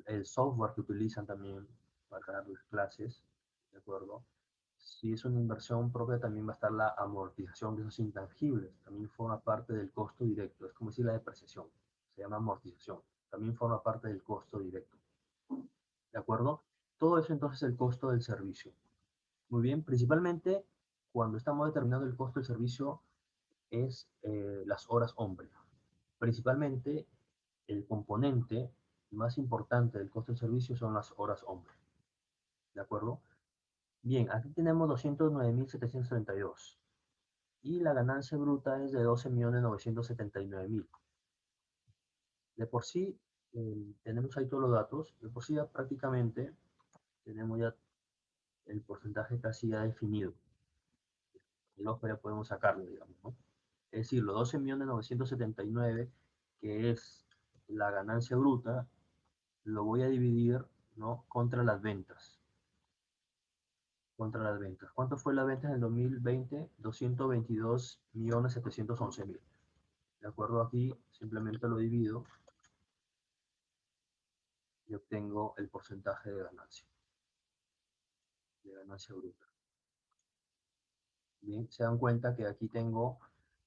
El software que utilizan también para dar las clases, ¿de acuerdo? Si es una inversión propia, también va a estar la amortización de esos intangibles, también forma parte del costo directo, es como decir la depreciación, se llama amortización, también forma parte del costo directo, ¿de acuerdo? Todo eso entonces es el costo del servicio. Muy bien, principalmente cuando estamos determinando el costo del servicio es las horas hombre. Principalmente el componente más importante del costo del servicio son las horas hombre. ¿De acuerdo? Bien, aquí tenemos 209.732 y la ganancia bruta es de 12.979.000. De por sí, tenemos ahí todos los datos. De por sí ya prácticamente tenemos ya el porcentaje casi ya definido. El OPE ya podemos sacarlo, digamos, ¿no? Es decir, los 12.979.000, que es la ganancia bruta, lo voy a dividir, ¿no? Contra las ventas. Contra las ventas. ¿Cuánto fue la venta en el 2020? 222.711.000. De acuerdo, aquí simplemente lo divido y obtengo el porcentaje de ganancia bruta. Bien, se dan cuenta que aquí tengo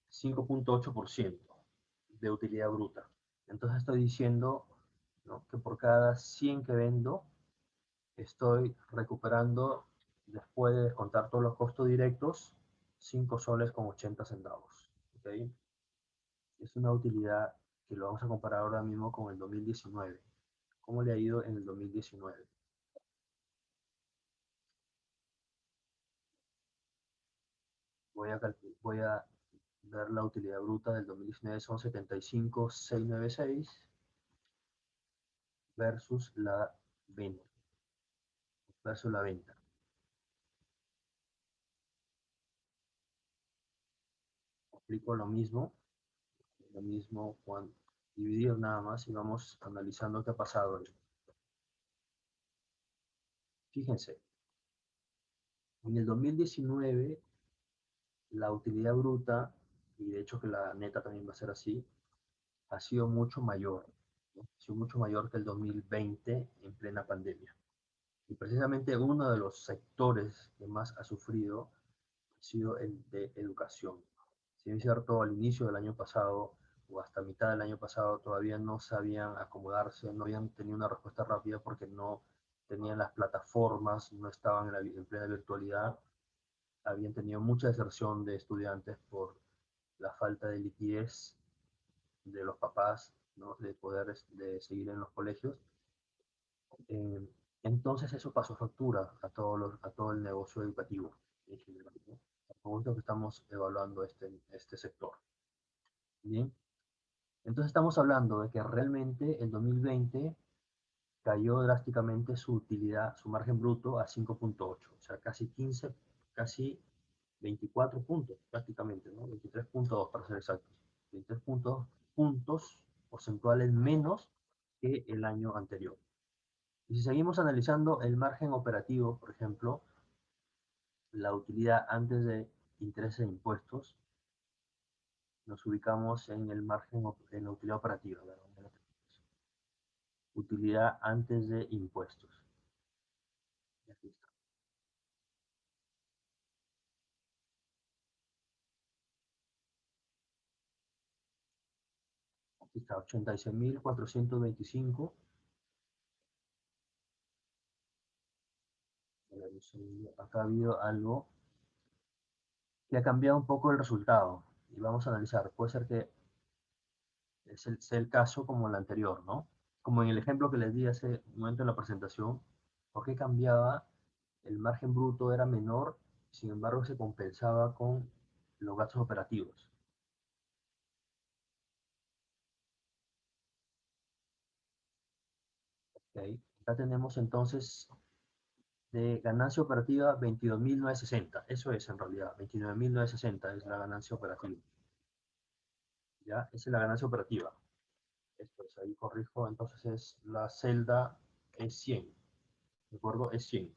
5.8% de utilidad bruta. Entonces estoy diciendo, ¿no?, que por cada 100 que vendo, estoy recuperando, después de descontar todos los costos directos, 5 soles con 80 centavos. ¿Okay? Es una utilidad que lo vamos a comparar ahora mismo con el 2019. ¿Cómo le ha ido en el 2019? Voy a ver la utilidad bruta del 2019, son 75.696 versus la venta. Versus la venta. Aplico lo mismo cuando dividir nada más y vamos analizando qué ha pasado ahí. Fíjense, en el 2019 la utilidad bruta, y de hecho que la neta también va a ser así, ha sido mucho mayor, ¿no? Ha sido mucho mayor que el 2020 en plena pandemia. Y precisamente uno de los sectores que más ha sufrido ha sido el de educación. Si es cierto, al inicio del año pasado o hasta mitad del año pasado todavía no sabían acomodarse, no habían tenido una respuesta rápida porque no tenían las plataformas, no estaban en plena virtualidad, habían tenido mucha deserción de estudiantes por la falta de liquidez de los papás, ¿no? De poder de seguir en los colegios. Entonces eso pasó factura a todo el negocio educativo en general, ¿no? Al momento que estamos evaluando este sector. Bien, entonces estamos hablando de que realmente el 2020 cayó drásticamente su utilidad, su margen bruto a 5.8, o sea, casi 15, casi 24 puntos prácticamente, ¿no? 23.2 para ser exactos. 23 puntos porcentuales menos que el año anterior. Y si seguimos analizando el margen operativo, por ejemplo, la utilidad antes de intereses e impuestos, nos ubicamos en el margen, en la utilidad operativa. ¿Verdad? Utilidad antes de impuestos. Aquí está. Aquí está, 86.425. Acá ha habido algo que ha cambiado un poco el resultado. Y vamos a analizar. Puede ser que sea el caso como el anterior, ¿no? Como en el ejemplo que les di hace un momento en la presentación, ¿por qué cambiaba? El margen bruto era menor, sin embargo se compensaba con los gastos operativos. ¿Okay? Acá tenemos entonces de ganancia operativa 22.960. Eso es en realidad, 29.960 es la ganancia operativa. ¿Ya? Esa es la ganancia operativa. Esto es, ahí corrijo, entonces es la celda es 100. ¿De acuerdo? Es 100.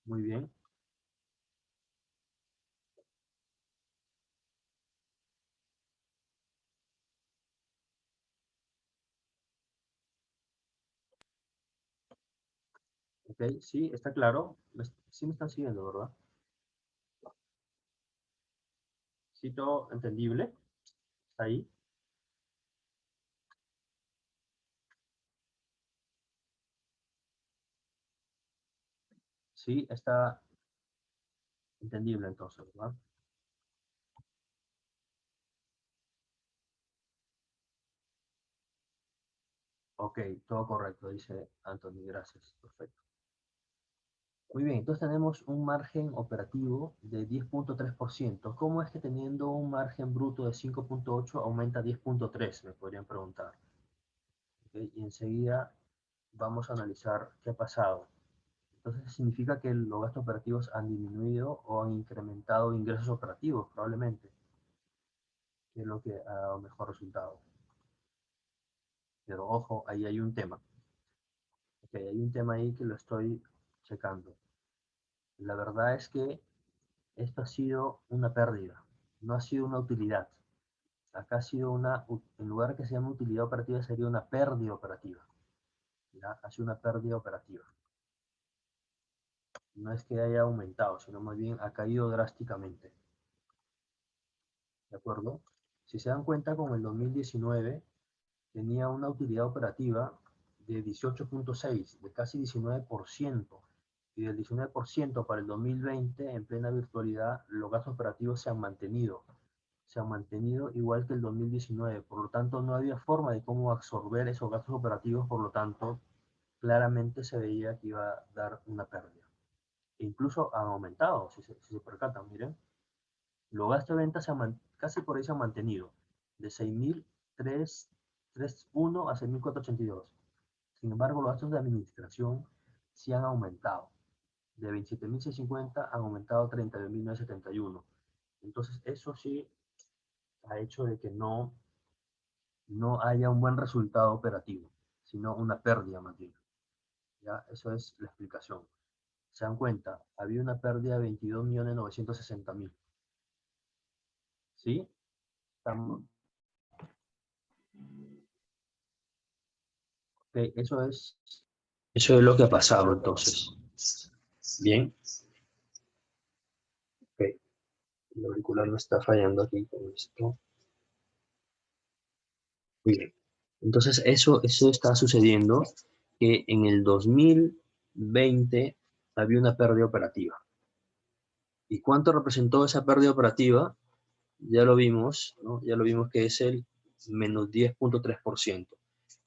Muy bien. Ok, sí, está claro. Sí me están siguiendo, ¿verdad? Sí, todo entendible. ¿Está ahí? Sí, está entendible entonces, ¿verdad? Ok, todo correcto, dice Anthony, gracias. Perfecto. Muy bien, entonces tenemos un margen operativo de 10.3%. ¿Cómo es que teniendo un margen bruto de 5.8 aumenta a 10.3? Me podrían preguntar. Okay, y enseguida vamos a analizar qué ha pasado. Entonces significa que los gastos operativos han disminuido o han incrementado ingresos operativos, probablemente, que es lo que ha dado mejor resultado. Pero ojo, ahí hay un tema. Okay, hay un tema ahí que lo estoy checando. La verdad es que esto ha sido una pérdida, no ha sido una utilidad. Acá ha sido en lugar de que se llame utilidad operativa, sería una pérdida operativa. ¿Ya? Ha sido una pérdida operativa. No es que haya aumentado, sino más bien ha caído drásticamente. ¿De acuerdo? Si se dan cuenta, con el 2019 tenía una utilidad operativa de 18.6, de casi 19%. Y del 19% para el 2020, en plena virtualidad, los gastos operativos se han mantenido igual que el 2019. Por lo tanto, no había forma de cómo absorber esos gastos operativos, por lo tanto, claramente se veía que iba a dar una pérdida. E incluso han aumentado, si se percatan, miren. Los gastos de venta casi por ahí se han mantenido, de 6.331 a 6.482. Sin embargo, los gastos de administración sí han aumentado. De 27.650 han aumentado a 32.971. Entonces, eso sí ha hecho de que no haya un buen resultado operativo, sino una pérdida más bien. ¿Ya? Eso es la explicación. Se dan cuenta, había una pérdida de 22.960.000. ¿Sí? Estamos. Okay, eso es lo que ha pasado entonces. Bien. Okay. El auricular no está fallando aquí con esto. Muy bien. Entonces, eso está sucediendo, que en el 2020 había una pérdida operativa. ¿Y cuánto representó esa pérdida operativa? Ya lo vimos, ¿no? Ya lo vimos que es el menos 10.3%.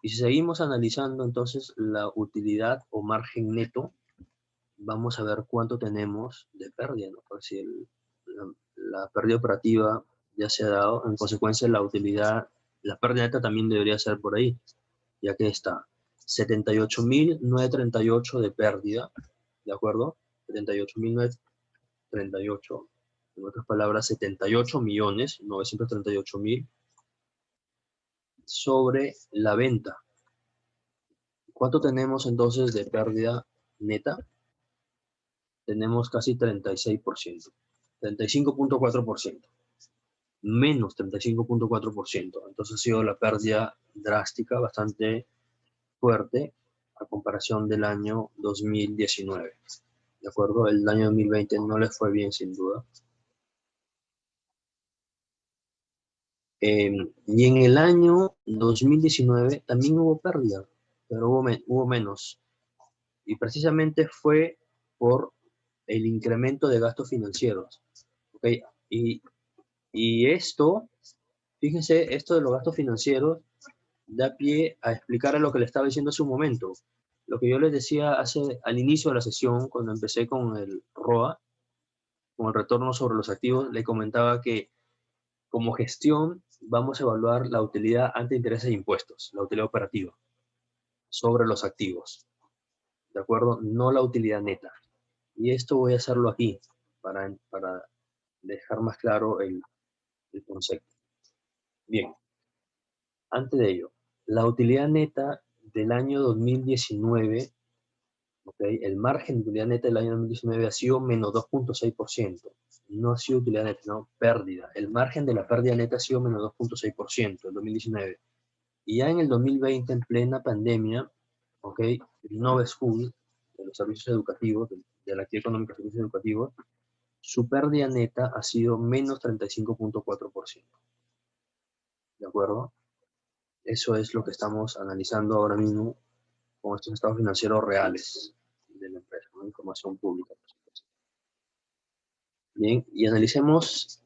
Y si seguimos analizando entonces la utilidad o margen neto, vamos a ver cuánto tenemos de pérdida, ¿no? Pues si la pérdida operativa ya se ha dado, en consecuencia la utilidad, la pérdida neta también debería ser por ahí, ya que está 78.938 de pérdida, ¿de acuerdo? 78.938, en otras palabras, 78.938.000 sobre la venta. ¿Cuánto tenemos entonces de pérdida neta? Tenemos casi 36%, 35.4%, menos 35.4%. Entonces ha sido la pérdida drástica, bastante fuerte, a comparación del año 2019. ¿De acuerdo? El año 2020 no les fue bien, sin duda. Y en el año 2019 también hubo pérdida, pero hubo menos. Y precisamente fue por el incremento de gastos financieros. ¿Okay? Y esto, fíjense, esto de los gastos financieros da pie a explicar a lo que le estaba diciendo hace un momento. Lo que yo les decía al inicio de la sesión, cuando empecé con el ROA, con el retorno sobre los activos, le comentaba que como gestión vamos a evaluar la utilidad ante intereses e impuestos, la utilidad operativa, sobre los activos. ¿De acuerdo? No la utilidad neta. Y esto voy a hacerlo aquí, para dejar más claro el concepto. Bien, antes de ello, la utilidad neta del año 2019, ¿okay? El margen de utilidad neta del año 2019 ha sido menos 2.6%. No ha sido utilidad neta, no, pérdida. El margen de la pérdida neta ha sido menos 2.6% en 2019. Y ya en el 2020, en plena pandemia, ¿ok? El Nova School, de los servicios educativos, de la actividad económica de servicios educativos, su pérdida neta ha sido menos 35.4%. ¿De acuerdo? Eso es lo que estamos analizando ahora mismo con estos estados financieros reales de la empresa, ¿no? Información pública. Bien, y analicemos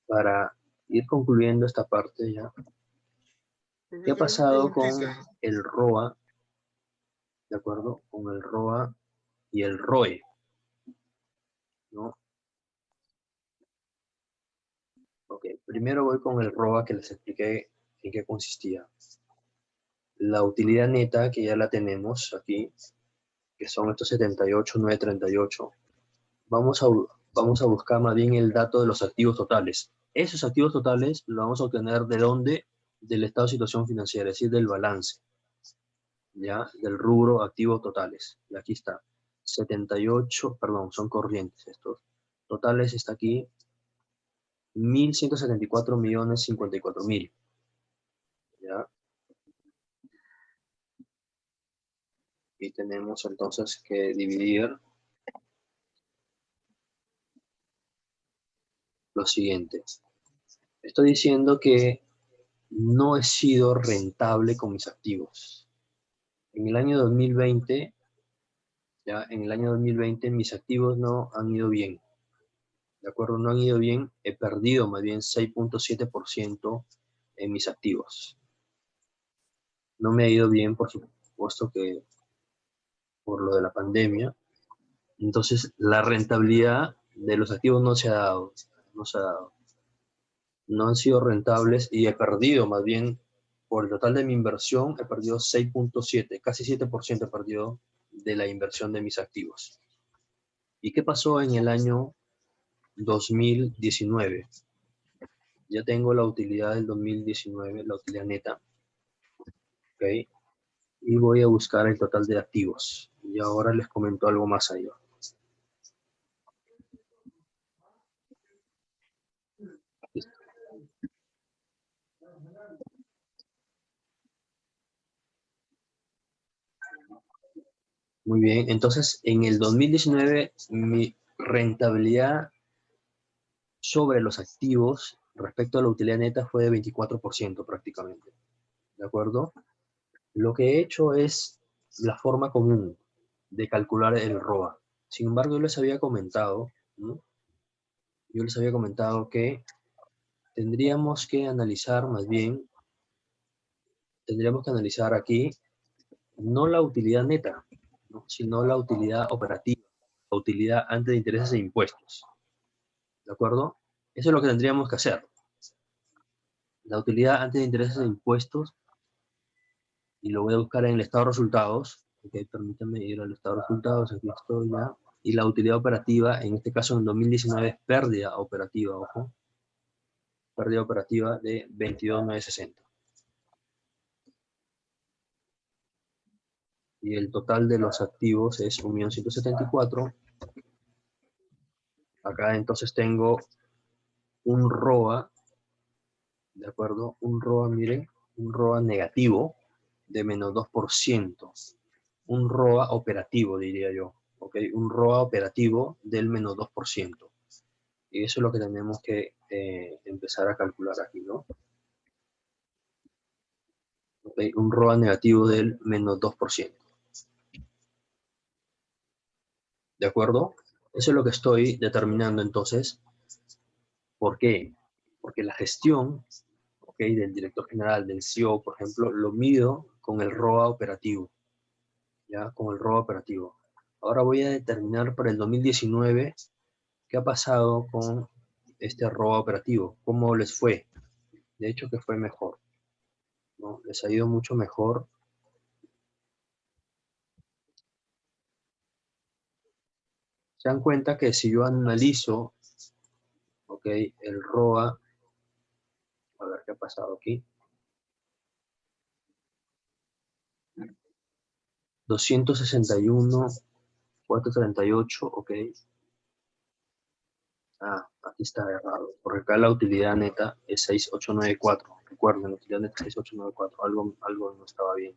para ir concluyendo esta parte ya. ¿Qué ha pasado con el ROA? ¿De acuerdo? Con el ROA y el ROE, ¿no? Ok, primero voy con el ROA que les expliqué en qué consistía. La utilidad neta, que ya la tenemos aquí, que son estos 78.938. Vamos a buscar más bien el dato de los activos totales. Esos activos totales los vamos a obtener ¿de dónde? Del estado de situación financiera, es decir, del balance, ¿ya? Del rubro activos totales. Y aquí está. 78, perdón, son corrientes estos. Totales está aquí. 1.174.054.000. ¿Ya? Y tenemos entonces que dividir lo siguiente. Estoy diciendo que no he sido rentable con mis activos. En el año 2020, ya, en el año 2020 mis activos no han ido bien. ¿De acuerdo? No han ido bien. He perdido más bien 6.7% en mis activos. No me ha ido bien, por supuesto que por lo de la pandemia. Entonces, la rentabilidad de los activos no se ha dado. No se ha dado. No han sido rentables y he perdido, más bien, por el total de mi inversión, he perdido 6.7, casi 7% he perdido de la inversión de mis activos. ¿Y qué pasó en el año 2019? Ya tengo la utilidad del 2019, la utilidad neta. ¿Ok? Y voy a buscar el total de activos. Y ahora les comento algo más allá. Listo. Muy bien, entonces en el 2019 mi rentabilidad sobre los activos respecto a la utilidad neta fue de 24% prácticamente. ¿de acuerdo? Lo que he hecho es la forma común de calcular el ROA. Sin embargo, yo les había comentado, ¿no? Yo les había comentado que tendríamos que analizar más bien, tendríamos que analizar aquí no la utilidad neta, ¿no? Sino la utilidad operativa, la utilidad antes de intereses e impuestos. ¿De acuerdo? Eso es lo que tendríamos que hacer. La utilidad antes de intereses e impuestos, y lo voy a buscar en el estado de resultados. Ok, permítanme ir al estado de resultados, aquí estoy ya. Y la utilidad operativa, en este caso en 2019, es pérdida operativa, ojo. Pérdida operativa de 22,960. Y el total de los activos es 1.174.000. Acá entonces tengo un ROA, ¿de acuerdo? Un ROA, miren, un ROA negativo de menos 2%. Un ROA operativo, diría yo. ¿Ok? Un ROA operativo del menos 2%. Y eso es lo que tenemos que empezar a calcular aquí, ¿no? ¿Ok? Un ROA negativo del menos 2%. ¿De acuerdo? Eso es lo que estoy determinando entonces. ¿Por qué? Porque la gestión, ¿okay?, del director general, del CEO, por ejemplo, lo mido con el ROA operativo. ¿Ya? Con el ROA operativo. Ahora voy a determinar para el 2019 qué ha pasado con este ROA operativo. ¿Cómo les fue? De hecho que fue mejor, ¿no? Les ha ido mucho mejor. Se dan cuenta que si yo analizo, ok, el ROA, a ver qué ha pasado aquí. 261,438, ok. Ah, aquí está errado, porque acá la utilidad neta es 6,894. Recuerden, la utilidad neta es 6,894. Algo no estaba bien.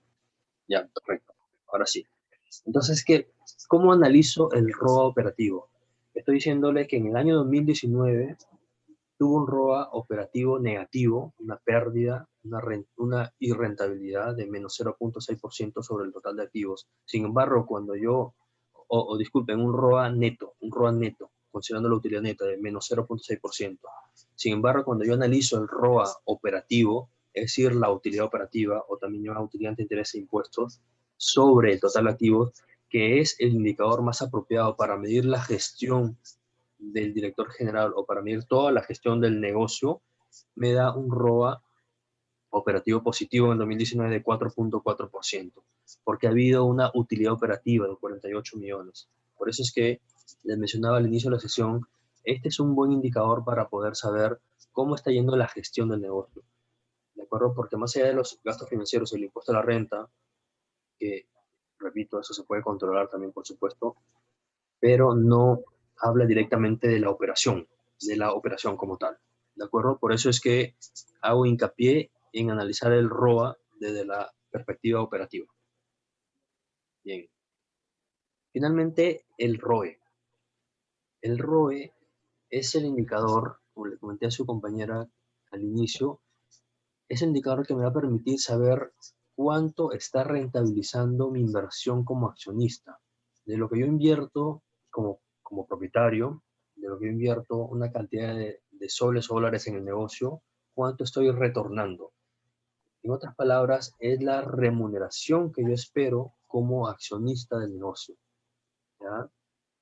Ya, correcto. Ahora sí. Entonces, ¿cómo analizo el ROA operativo? Estoy diciéndole que en el año 2019 tuvo un ROA operativo negativo, una pérdida, una irrentabilidad de menos 0,6% sobre el total de activos. Sin embargo, cuando yo, disculpen, un ROA neto, considerando la utilidad neta de menos 0,6%. Sin embargo, cuando yo analizo el ROA operativo, es decir, la utilidad operativa, o también llamada utilidad ante intereses e impuestos, sobre el total de activos, que es el indicador más apropiado para medir la gestión del director general o para medir toda la gestión del negocio, me da un ROA operativo positivo en el 2019 de 4,4%, porque ha habido una utilidad operativa de 48 millones. Por eso es que les mencionaba al inicio de la sesión, este es un buen indicador para poder saber cómo está yendo la gestión del negocio. ¿De acuerdo? Porque más allá de los gastos financieros, el impuesto a la renta, que, repito, eso se puede controlar también, por supuesto, pero no habla directamente de la operación como tal. ¿De acuerdo? Por eso es que hago hincapié en analizar el ROA desde la perspectiva operativa. Bien. Finalmente, el ROE. El ROE es el indicador, como le comenté a su compañera al inicio, es el indicador que me va a permitir saber cuánto está rentabilizando mi inversión como accionista. De lo que yo invierto como propietario, de lo que yo invierto una cantidad de soles o dólares en el negocio, cuánto estoy retornando. En otras palabras, es la remuneración que yo espero como accionista del negocio, ¿ya?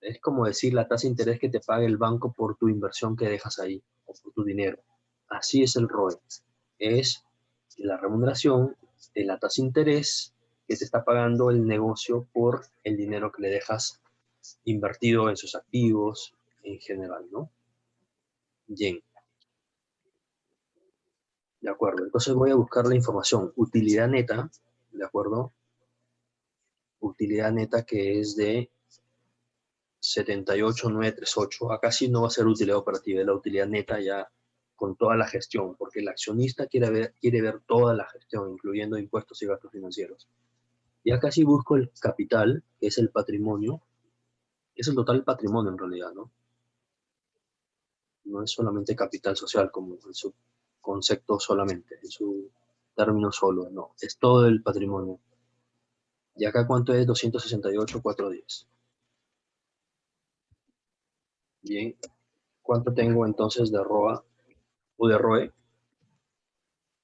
Es como decir la tasa de interés que te paga el banco por tu inversión que dejas ahí, o por tu dinero. Así es el ROE. Es la remuneración de la tasa de interés que te está pagando el negocio por el dinero que le dejas invertido en sus activos en general, ¿no? Bien. De acuerdo. Entonces voy a buscar la información. Utilidad neta, ¿de acuerdo? Utilidad neta que es de 78,938. Acá sí no va a ser utilidad operativa, es la utilidad neta ya con toda la gestión, porque el accionista quiere ver toda la gestión, incluyendo impuestos y gastos financieros. Y acá sí busco el capital, que es el patrimonio, es el total patrimonio en realidad, ¿no? No es solamente capital social como en su concepto solamente, en su término solo, no, es todo el patrimonio. ¿Y acá cuánto es? 268,410. Bien, ¿cuánto tengo entonces de ROA o de ROE?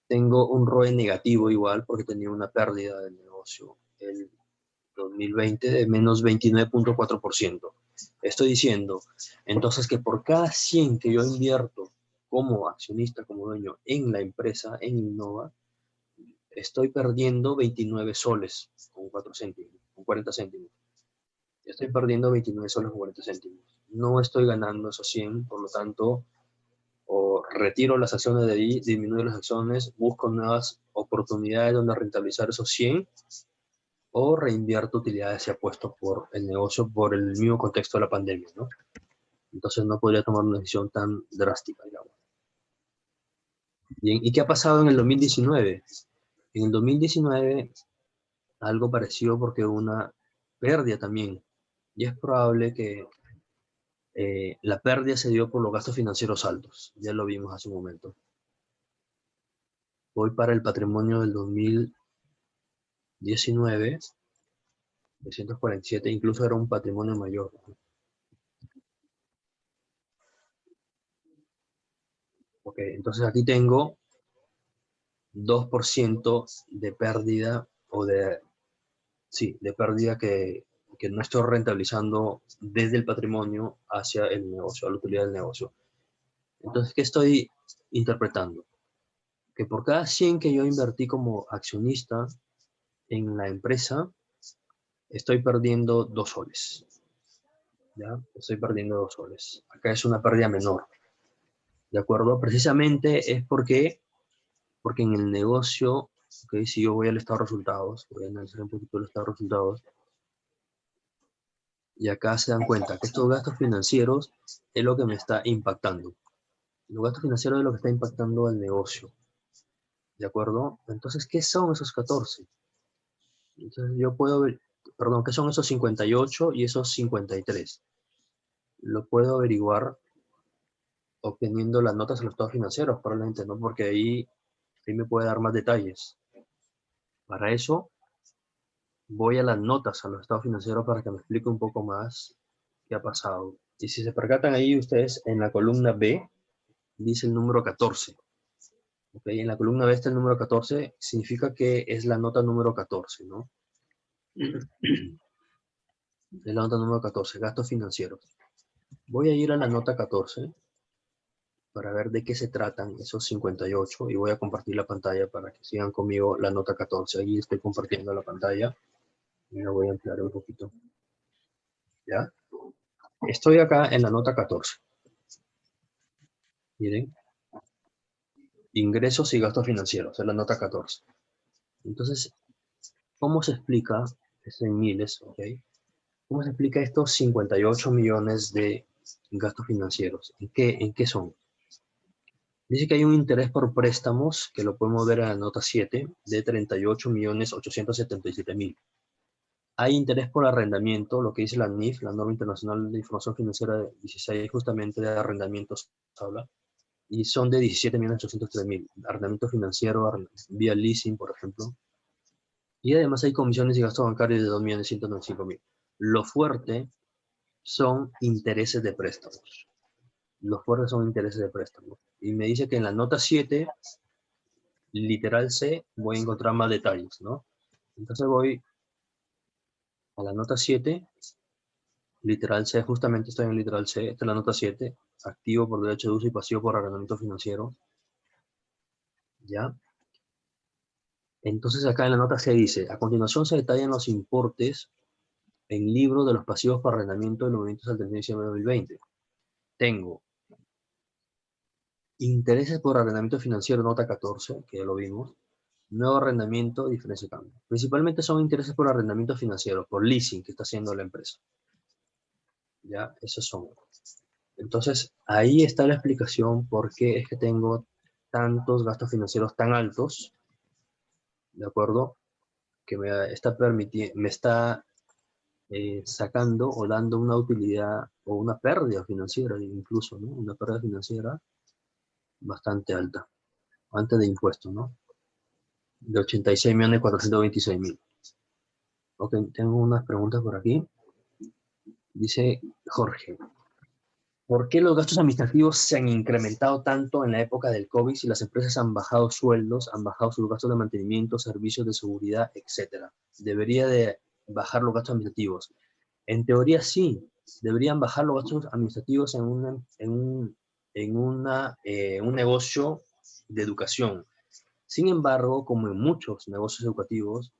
Tengo un ROE negativo igual porque tenía una pérdida del negocio el 2020 de menos 29,4%. Estoy diciendo, entonces, que por cada 100 que yo invierto como accionista, como dueño en la empresa, en Innova, estoy perdiendo 29 soles con 4 céntimos, con 40 céntimos. Estoy perdiendo 29 soles con 40 céntimos. No estoy ganando esos 100, por lo tanto, o retiro las acciones de ahí, disminuyo las acciones, busco nuevas oportunidades donde rentabilizar esos 100, o reinvierto utilidades y apuesto por el negocio por el mismo contexto de la pandemia, ¿no? Entonces no podría tomar una decisión tan drástica, digamos. Bien, ¿y qué ha pasado en el 2019? En el 2019 algo parecido porque hubo una pérdida también. Y es probable que la pérdida se dio por los gastos financieros altos. Ya lo vimos hace un momento. Voy para el patrimonio del 2019, 347, incluso era un patrimonio mayor. Ok, entonces aquí tengo 2% de pérdida, de pérdida que no estoy rentabilizando desde el patrimonio hacia el negocio, a la utilidad del negocio. Entonces, ¿qué estoy interpretando? Que por cada 100 que yo invertí como accionista en la empresa, estoy perdiendo 2 soles. ¿Ya? Estoy perdiendo 2 soles. Acá es una pérdida menor. ¿De acuerdo? Precisamente es porque en el negocio, okay, si yo voy al estado de resultados, voy a analizar un poquito el estado de resultados, y acá se dan cuenta que estos gastos financieros es lo que me está impactando. Los gastos financieros es lo que está impactando al negocio. ¿De acuerdo? Entonces, ¿qué son esos 14? Entonces, yo puedo ver, perdón, ¿qué son esos 58 y esos 53? Lo puedo averiguar obteniendo las notas de los estados financieros, probablemente, ¿no? Porque ahí me puede dar más detalles. Para eso, voy a las notas, a los estados financieros, para que me explique un poco más qué ha pasado. Y si se percatan ahí ustedes, en la columna B, dice el número 14. ¿Okay? En la columna B está el número 14, significa que es la nota número 14, ¿no? Es la nota número 14, gastos financieros. Voy a ir a la nota 14 para ver de qué se tratan esos 58 y voy a compartir la pantalla para que sigan conmigo la nota 14. Ahí estoy compartiendo la pantalla y la voy a ampliar un poquito. ¿Ya? Estoy acá en la nota 14. Miren. Ingresos y gastos financieros, es la nota 14. Entonces, ¿cómo se explica, es en miles, ok? ¿Cómo se explica estos 58 millones de gastos financieros? ¿En qué son? Dice que hay un interés por préstamos, que lo podemos ver en la nota 7, de 38.877.000. Hay interés por arrendamiento, lo que dice la NIF, la Norma Internacional de Información Financiera de 16, justamente de arrendamientos habla, y son de 17.803.000. Arrendamiento financiero, vía leasing, por ejemplo. Y además hay comisiones y gastos bancarios de 2.195.000. Lo fuerte son intereses de préstamos. Los fuertes son intereses de préstamo. Y me dice que en la nota 7, literal C, voy a encontrar más detalles, ¿no? Entonces voy a la nota 7, literal C, justamente estoy en literal C, esta es la nota 7, activo por derecho de uso y pasivo por arrendamiento financiero. ¿Ya? Entonces acá en la nota C dice, a continuación se detallan los importes en libro de los pasivos por arrendamiento del movimiento al 31 de diciembre de 2020. Tengo intereses por arrendamiento financiero, nota 14, que ya lo vimos. Nuevo arrendamiento, diferencia de cambio. Principalmente son intereses por arrendamiento financiero, por leasing que está haciendo la empresa. Ya, esos son. Entonces, ahí está la explicación por qué es que tengo tantos gastos financieros tan altos, ¿de acuerdo? Que me está sacando o dando una utilidad o una pérdida financiera incluso, ¿no? Una pérdida financiera bastante alta, antes de impuestos, ¿no? de 86.426.000. Ok, tengo unas preguntas por aquí. Dice Jorge, ¿por qué los gastos administrativos se han incrementado tanto en la época del COVID si las empresas han bajado sueldos, han bajado sus gastos de mantenimiento, servicios de seguridad, etcétera? ¿Debería de bajar los gastos administrativos? En teoría sí, deberían bajar los gastos administrativos un negocio de educación. Sin embargo, como en muchos negocios educativos,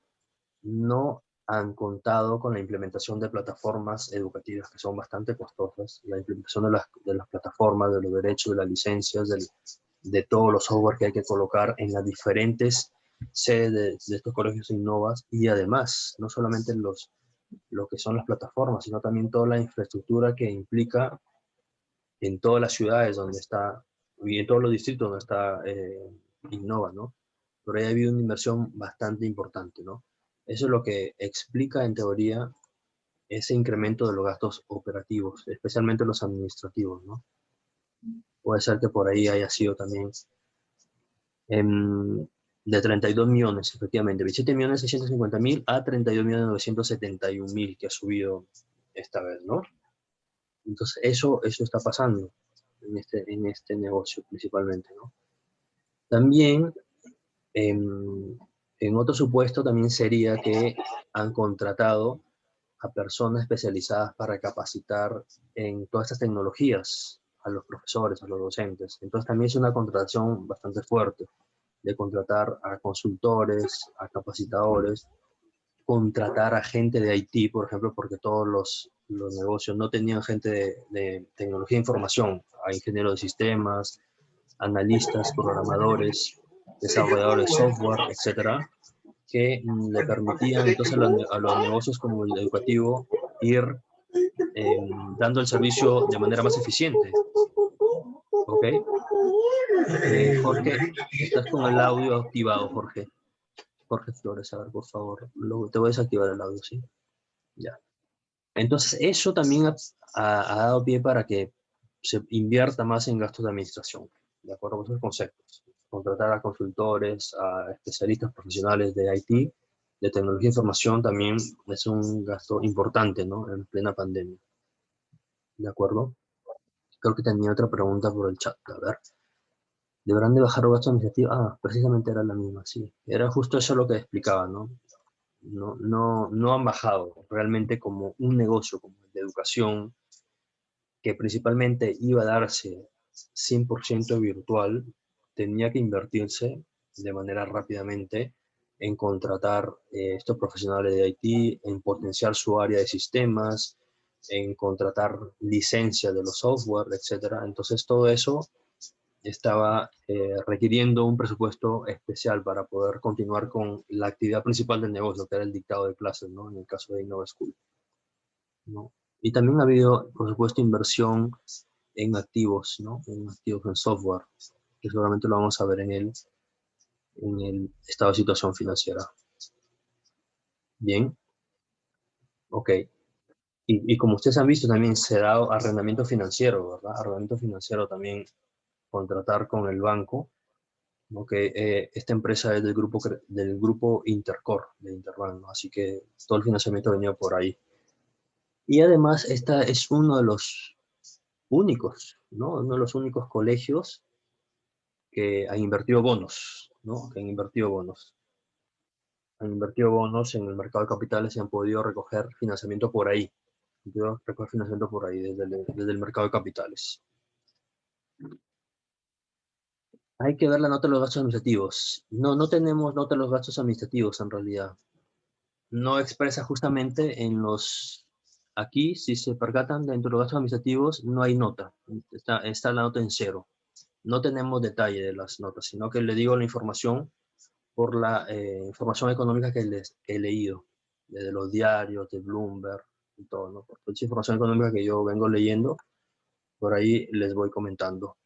no han contado con la implementación de plataformas educativas que son bastante costosas. La implementación de las plataformas, de los derechos, de las licencias, de todos los software que hay que colocar en las diferentes sedes de estos colegios Innovas, y además, no solamente lo que son las plataformas, sino también toda la infraestructura que implica en todas las ciudades donde está, y en todos los distritos donde está Innova, ¿no? Por ahí ha habido una inversión bastante importante, ¿no? Eso es lo que explica, en teoría, ese incremento de los gastos operativos, especialmente los administrativos, ¿no? Puede ser que por ahí haya sido también de 32 millones, efectivamente, 27.650.000 a 32.971.000 que ha subido esta vez, ¿no? Entonces, eso está pasando en este negocio principalmente, ¿no? También, en otro supuesto, también sería que han contratado a personas especializadas para capacitar en todas estas tecnologías a los profesores, a los docentes. Entonces, también es una contratación bastante fuerte de contratar a consultores, a capacitadores, contratar a gente de IT, por ejemplo, porque todos los negocios no tenían gente de tecnología de información, a ingenieros de sistemas, analistas, programadores, desarrolladores de software, etcétera, que le permitían entonces a los negocios como el educativo ir dando el servicio de manera más eficiente. ¿Ok? Jorge, estás con el audio activado, Jorge. Jorge Flores, a ver, por favor. Te voy a desactivar el audio, ¿sí? Ya. Entonces, eso también ha dado pie para que se invierta más en gastos de administración, de acuerdo con esos conceptos. Contratar a consultores, a especialistas profesionales de IT, de tecnología de información, también es un gasto importante, ¿no? En plena pandemia. ¿De acuerdo? Creo que tenía otra pregunta por el chat. A ver. ¿Deberán de bajar los gastos administrativos? Ah, precisamente era la misma, sí. Era justo eso lo que explicaba, ¿no? No han bajado realmente como un negocio como el de educación, que principalmente iba a darse 100% virtual, tenía que invertirse de manera rápidamente en contratar estos profesionales de IT, en potenciar su área de sistemas, en contratar licencias de los software, etc. Entonces todo eso estaba requiriendo un presupuesto especial para poder continuar con la actividad principal del negocio, que era el dictado de clases, ¿no? En el caso de Innova School, ¿no? Y también ha habido, por supuesto, inversión en activos, ¿no? En activos en software, que seguramente lo vamos a ver en el estado de situación financiera. Bien. Ok. Y como ustedes han visto, también se da arrendamiento financiero, ¿verdad? Arrendamiento financiero también, contratar con el banco, ¿no? Que esta empresa es del grupo Intercor, de Interbank, ¿no? Así que todo el financiamiento ha venido por ahí. Y además, esta es uno de los únicos, ¿no? Uno de los únicos colegios que han invertido bonos, ¿no? Que han invertido bonos. Han invertido bonos en el mercado de capitales y han podido recoger financiamiento por ahí. Han podido recoger financiamiento por ahí, desde el mercado de capitales. Hay que ver la nota de los gastos administrativos. No tenemos nota de los gastos administrativos en realidad. No expresa justamente en los... Aquí, si se percatan, dentro de los gastos administrativos no hay nota. Está la nota en cero. No tenemos detalle de las notas, sino que le digo la información por la información económica que he leído, desde los diarios, de Bloomberg y todo, ¿no? Por toda esa información económica que yo vengo leyendo, por ahí les voy comentando.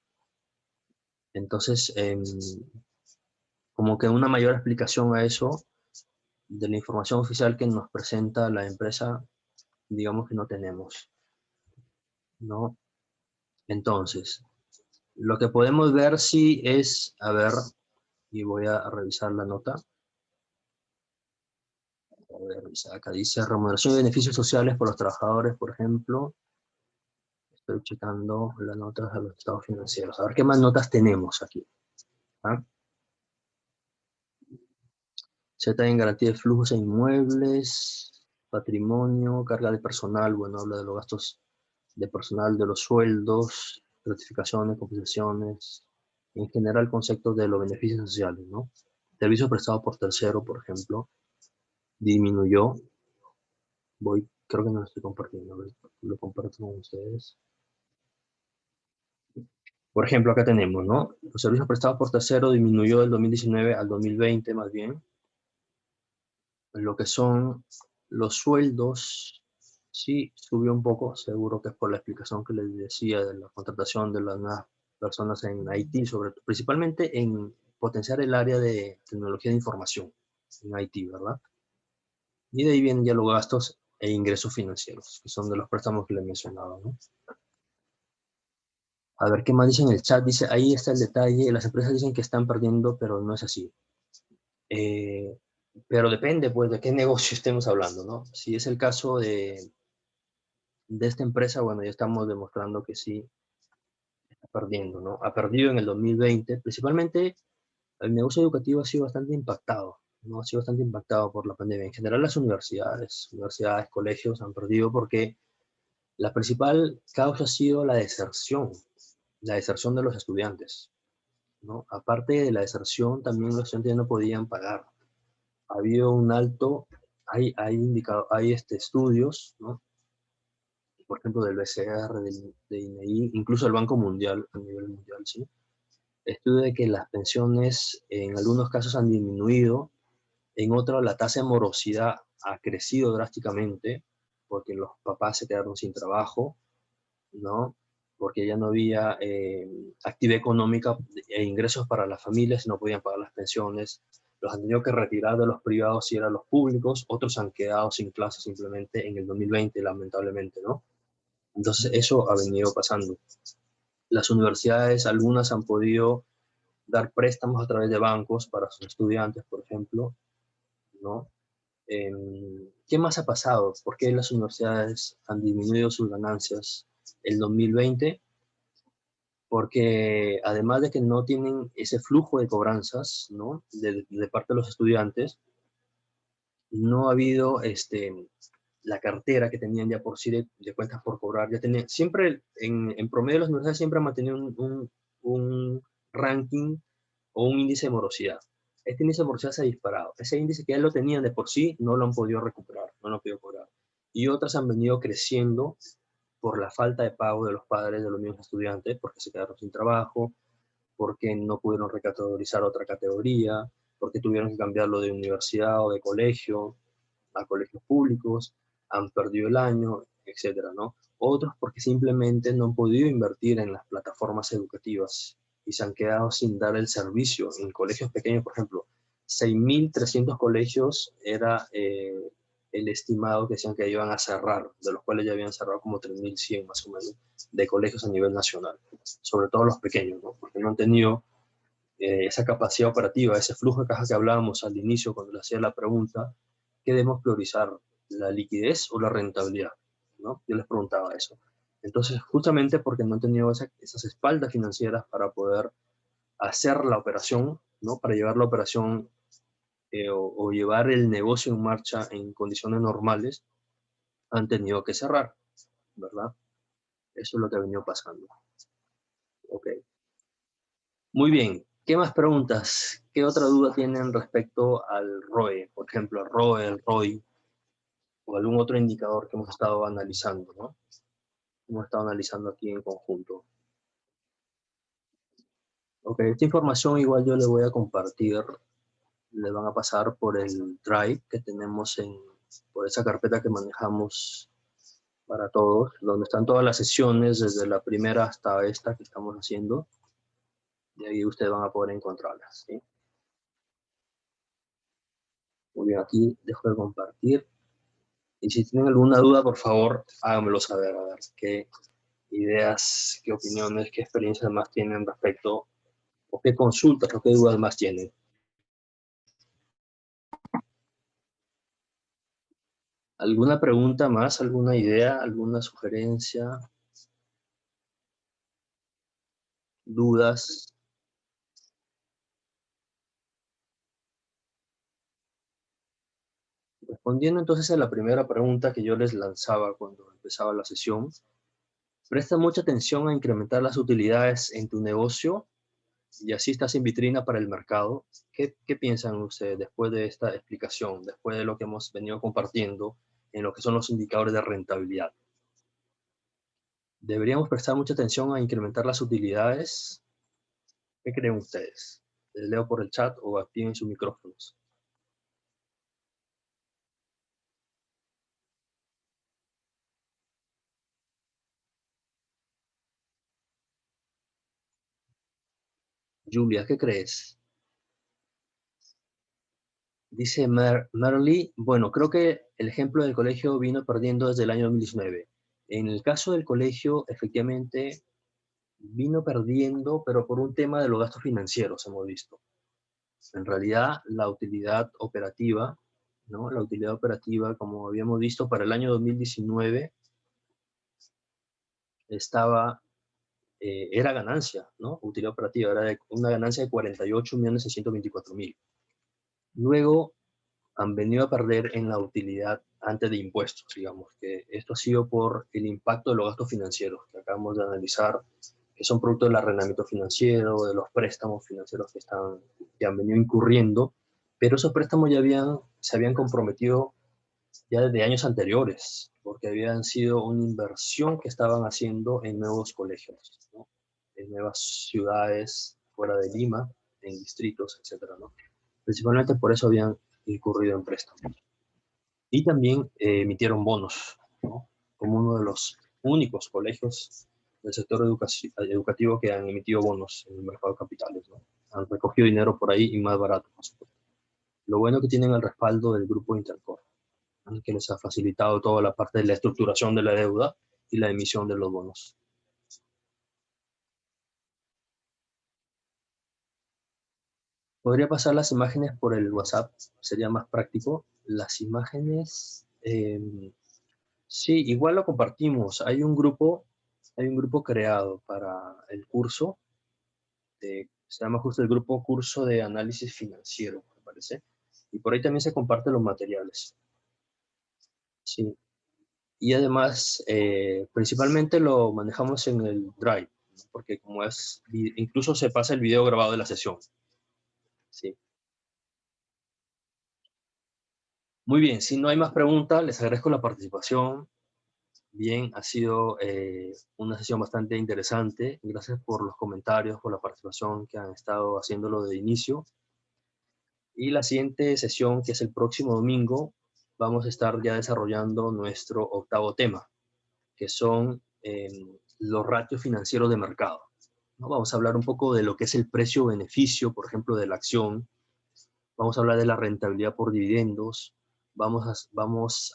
Entonces, como que una mayor explicación a eso, de la información oficial que nos presenta la empresa, digamos que no tenemos, ¿no? Entonces, lo que podemos ver sí es, a ver, y voy a revisar la nota. revisar. Acá dice remuneración y beneficios sociales por los trabajadores, por ejemplo. Estoy checando las notas de los estados financieros. A ver qué más notas tenemos aquí. ¿Ah? Se en garantía de flujos e inmuebles, patrimonio, carga de personal, bueno, habla de los gastos de personal, de los sueldos, gratificaciones, compensaciones, en general conceptos de los beneficios sociales, ¿no? Servicio prestado por tercero, por ejemplo, disminuyó. Creo que no lo estoy compartiendo, a ver, lo comparto con ustedes. Por ejemplo, acá tenemos, ¿no? Los servicios prestados por tercero disminuyó del 2019 al 2020, más bien. Lo que son los sueldos, sí, subió un poco, seguro que es por la explicación que les decía de la contratación de las nuevas personas en IT, principalmente en potenciar el área de tecnología de información en IT, ¿verdad? Y de ahí vienen ya los gastos e ingresos financieros, que son de los préstamos que les mencionaba, ¿no? A ver qué más dice en el chat. Dice, ahí está el detalle. Las empresas dicen que están perdiendo, pero no es así. Pero depende, pues, de qué negocio estemos hablando, ¿no? Si es el caso de esta empresa, bueno, ya estamos demostrando que sí está perdiendo, ¿no? Ha perdido en el 2020. Principalmente, el negocio educativo ha sido bastante impactado, ¿no? Ha sido bastante impactado por la pandemia. En general, las universidades, colegios han perdido porque la principal causa ha sido la deserción de los estudiantes, ¿no? Aparte de la deserción, también los estudiantes no podían pagar. Ha habido un alto, hay estudios, ¿no? Por ejemplo, del BCR, de INEI, incluso el Banco Mundial, a nivel mundial, ¿sí? Estudio de que las pensiones en algunos casos han disminuido, en otros la tasa de morosidad ha crecido drásticamente, porque los papás se quedaron sin trabajo, ¿no? Porque ya no había actividad económica e ingresos para las familias, no podían pagar las pensiones, los han tenido que retirar de los privados y eran los públicos, otros han quedado sin clases simplemente en el 2020, lamentablemente, ¿no? Entonces eso ha venido pasando. Las universidades, algunas han podido dar préstamos a través de bancos para sus estudiantes, por ejemplo, ¿no? ¿Qué más ha pasado? ¿Por qué las universidades han disminuido sus ganancias el 2020? Porque además de que no tienen ese flujo de cobranzas, ¿no? de parte de los estudiantes, no ha habido la cartera que tenían ya por sí de cuentas por cobrar. Ya tenían, siempre, en promedio, las universidades siempre han mantenido un ranking o un índice de morosidad. Este índice de morosidad se ha disparado. Ese índice que ya lo tenían de por sí, no lo han podido recuperar, no lo han podido cobrar. Y otras han venido creciendo por la falta de pago de los padres de los mismos estudiantes, porque se quedaron sin trabajo, porque no pudieron recategorizar otra categoría, porque tuvieron que cambiarlo de universidad o de colegio a colegios públicos, han perdido el año, etcétera, ¿no? Otros porque simplemente no han podido invertir en las plataformas educativas y se han quedado sin dar el servicio. En colegios pequeños, por ejemplo, 6.300 colegios era el estimado que decían que iban a cerrar, de los cuales ya habían cerrado como 3.100 más o menos, de colegios a nivel nacional, sobre todo los pequeños, ¿no? Porque no han tenido esa capacidad operativa, ese flujo de caja que hablábamos al inicio cuando le hacía la pregunta, ¿qué debemos priorizar? ¿La liquidez o la rentabilidad? ¿No? Yo les preguntaba eso. Entonces, justamente porque no han tenido esas espaldas financieras para poder hacer la operación, ¿no? Para llevar la operación o llevar el negocio en marcha en condiciones normales, han tenido que cerrar, ¿verdad? Eso es lo que ha venido pasando. Ok. Muy bien. ¿Qué más preguntas? ¿Qué otra duda tienen respecto al ROE? Por ejemplo, el ROE, el ROI, o algún otro indicador que hemos estado analizando, ¿no? Hemos estado analizando aquí en conjunto. Ok, esta información igual yo le voy a compartir, le van a pasar por el Drive que tenemos por esa carpeta que manejamos para todos, donde están todas las sesiones, desde la primera hasta esta que estamos haciendo, y ahí ustedes van a poder encontrarlas, ¿sí? Muy bien, aquí dejo de compartir. Y si tienen alguna duda, por favor, háganmelo saber, a ver qué ideas, qué opiniones, qué experiencias más tienen respecto, o qué consultas, o qué dudas más tienen. ¿Alguna pregunta más? ¿Alguna idea? ¿Alguna sugerencia? ¿Dudas? Respondiendo entonces a la primera pregunta que yo les lanzaba cuando empezaba la sesión, presta mucha atención a incrementar las utilidades en tu negocio y así estás en vitrina para el mercado. ¿Qué piensan ustedes después de esta explicación, después de lo que hemos venido compartiendo en lo que son los indicadores de rentabilidad? ¿Deberíamos prestar mucha atención a incrementar las utilidades? ¿Qué creen ustedes? ¿Les leo por el chat o activen sus micrófonos? Julia, ¿qué crees? Dice Merly, bueno, creo que el ejemplo del colegio vino perdiendo desde el año 2019. En el caso del colegio, efectivamente, vino perdiendo, pero por un tema de los gastos financieros, hemos visto. En realidad, la utilidad operativa, ¿no? La utilidad operativa, como habíamos visto, para el año 2019 era ganancia, ¿no? Utilidad operativa, era una ganancia de 48.624.000. Luego han venido a perder en la utilidad antes de impuestos, digamos, que esto ha sido por el impacto de los gastos financieros que acabamos de analizar, que son producto del arrendamiento financiero, de los préstamos financieros que han venido incurriendo, pero esos préstamos se habían comprometido ya desde años anteriores, porque habían sido una inversión que estaban haciendo en nuevos colegios, ¿no? En nuevas ciudades fuera de Lima, en distritos, etcétera, ¿no? Principalmente por eso habían incurrido en préstamos. Y también emitieron bonos, ¿no? Como uno de los únicos colegios del sector educativo que han emitido bonos en el mercado de capitales, ¿no? Han recogido dinero por ahí y más barato, por supuesto. Lo bueno es que tienen el respaldo del grupo Intercorp, ¿no? Que les ha facilitado toda la parte de la estructuración de la deuda y la emisión de los bonos. Podría pasar las imágenes por el WhatsApp, sería más práctico. Las imágenes, sí, igual lo compartimos. Hay un grupo creado para el curso, se llama justo el grupo Curso de Análisis Financiero, me parece. Y por ahí también se comparten los materiales. Sí. Y además, principalmente lo manejamos en el Drive, ¿no? Porque como incluso se pasa el video grabado de la sesión. Sí. Muy bien, si no hay más preguntas, les agradezco la participación. Bien, ha sido una sesión bastante interesante. Gracias por los comentarios, por la participación que han estado haciéndolo de inicio. Y la siguiente sesión, que es el próximo domingo, vamos a estar ya desarrollando nuestro octavo tema, que son los ratios financieros de mercado, ¿no? Vamos a hablar un poco de lo que es el precio-beneficio, por ejemplo, de la acción. Vamos a hablar de la rentabilidad por dividendos. Vamos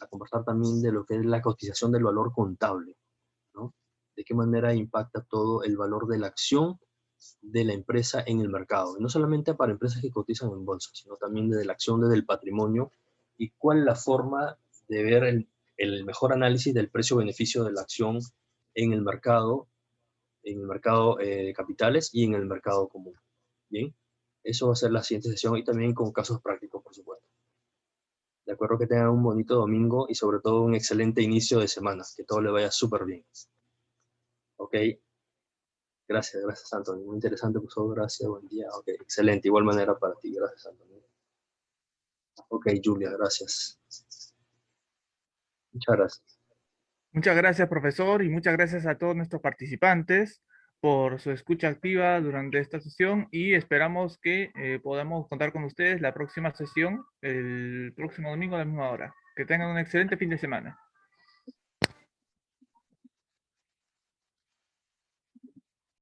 a conversar también de lo que es la cotización del valor contable, ¿no? De qué manera impacta todo el valor de la acción de la empresa en el mercado. Y no solamente para empresas que cotizan en bolsa, sino también desde la acción, desde el patrimonio, y cuál es la forma de ver el mejor análisis del precio-beneficio de la acción en el mercado de capitales y en el mercado común. Bien, eso va a ser la siguiente sesión y también con casos prácticos, por supuesto. De acuerdo, que tengan un bonito domingo y sobre todo un excelente inicio de semana, que todo le vaya súper bien. Ok, gracias Antonio, muy interesante, profesor, gracias, buen día. Ok, excelente, igual manera para ti, gracias Antonio. Ok, Julia, gracias. Muchas gracias. Muchas gracias, profesor, y muchas gracias a todos nuestros participantes por su escucha activa durante esta sesión y esperamos que podamos contar con ustedes la próxima sesión, el próximo domingo a la misma hora. Que tengan un excelente fin de semana.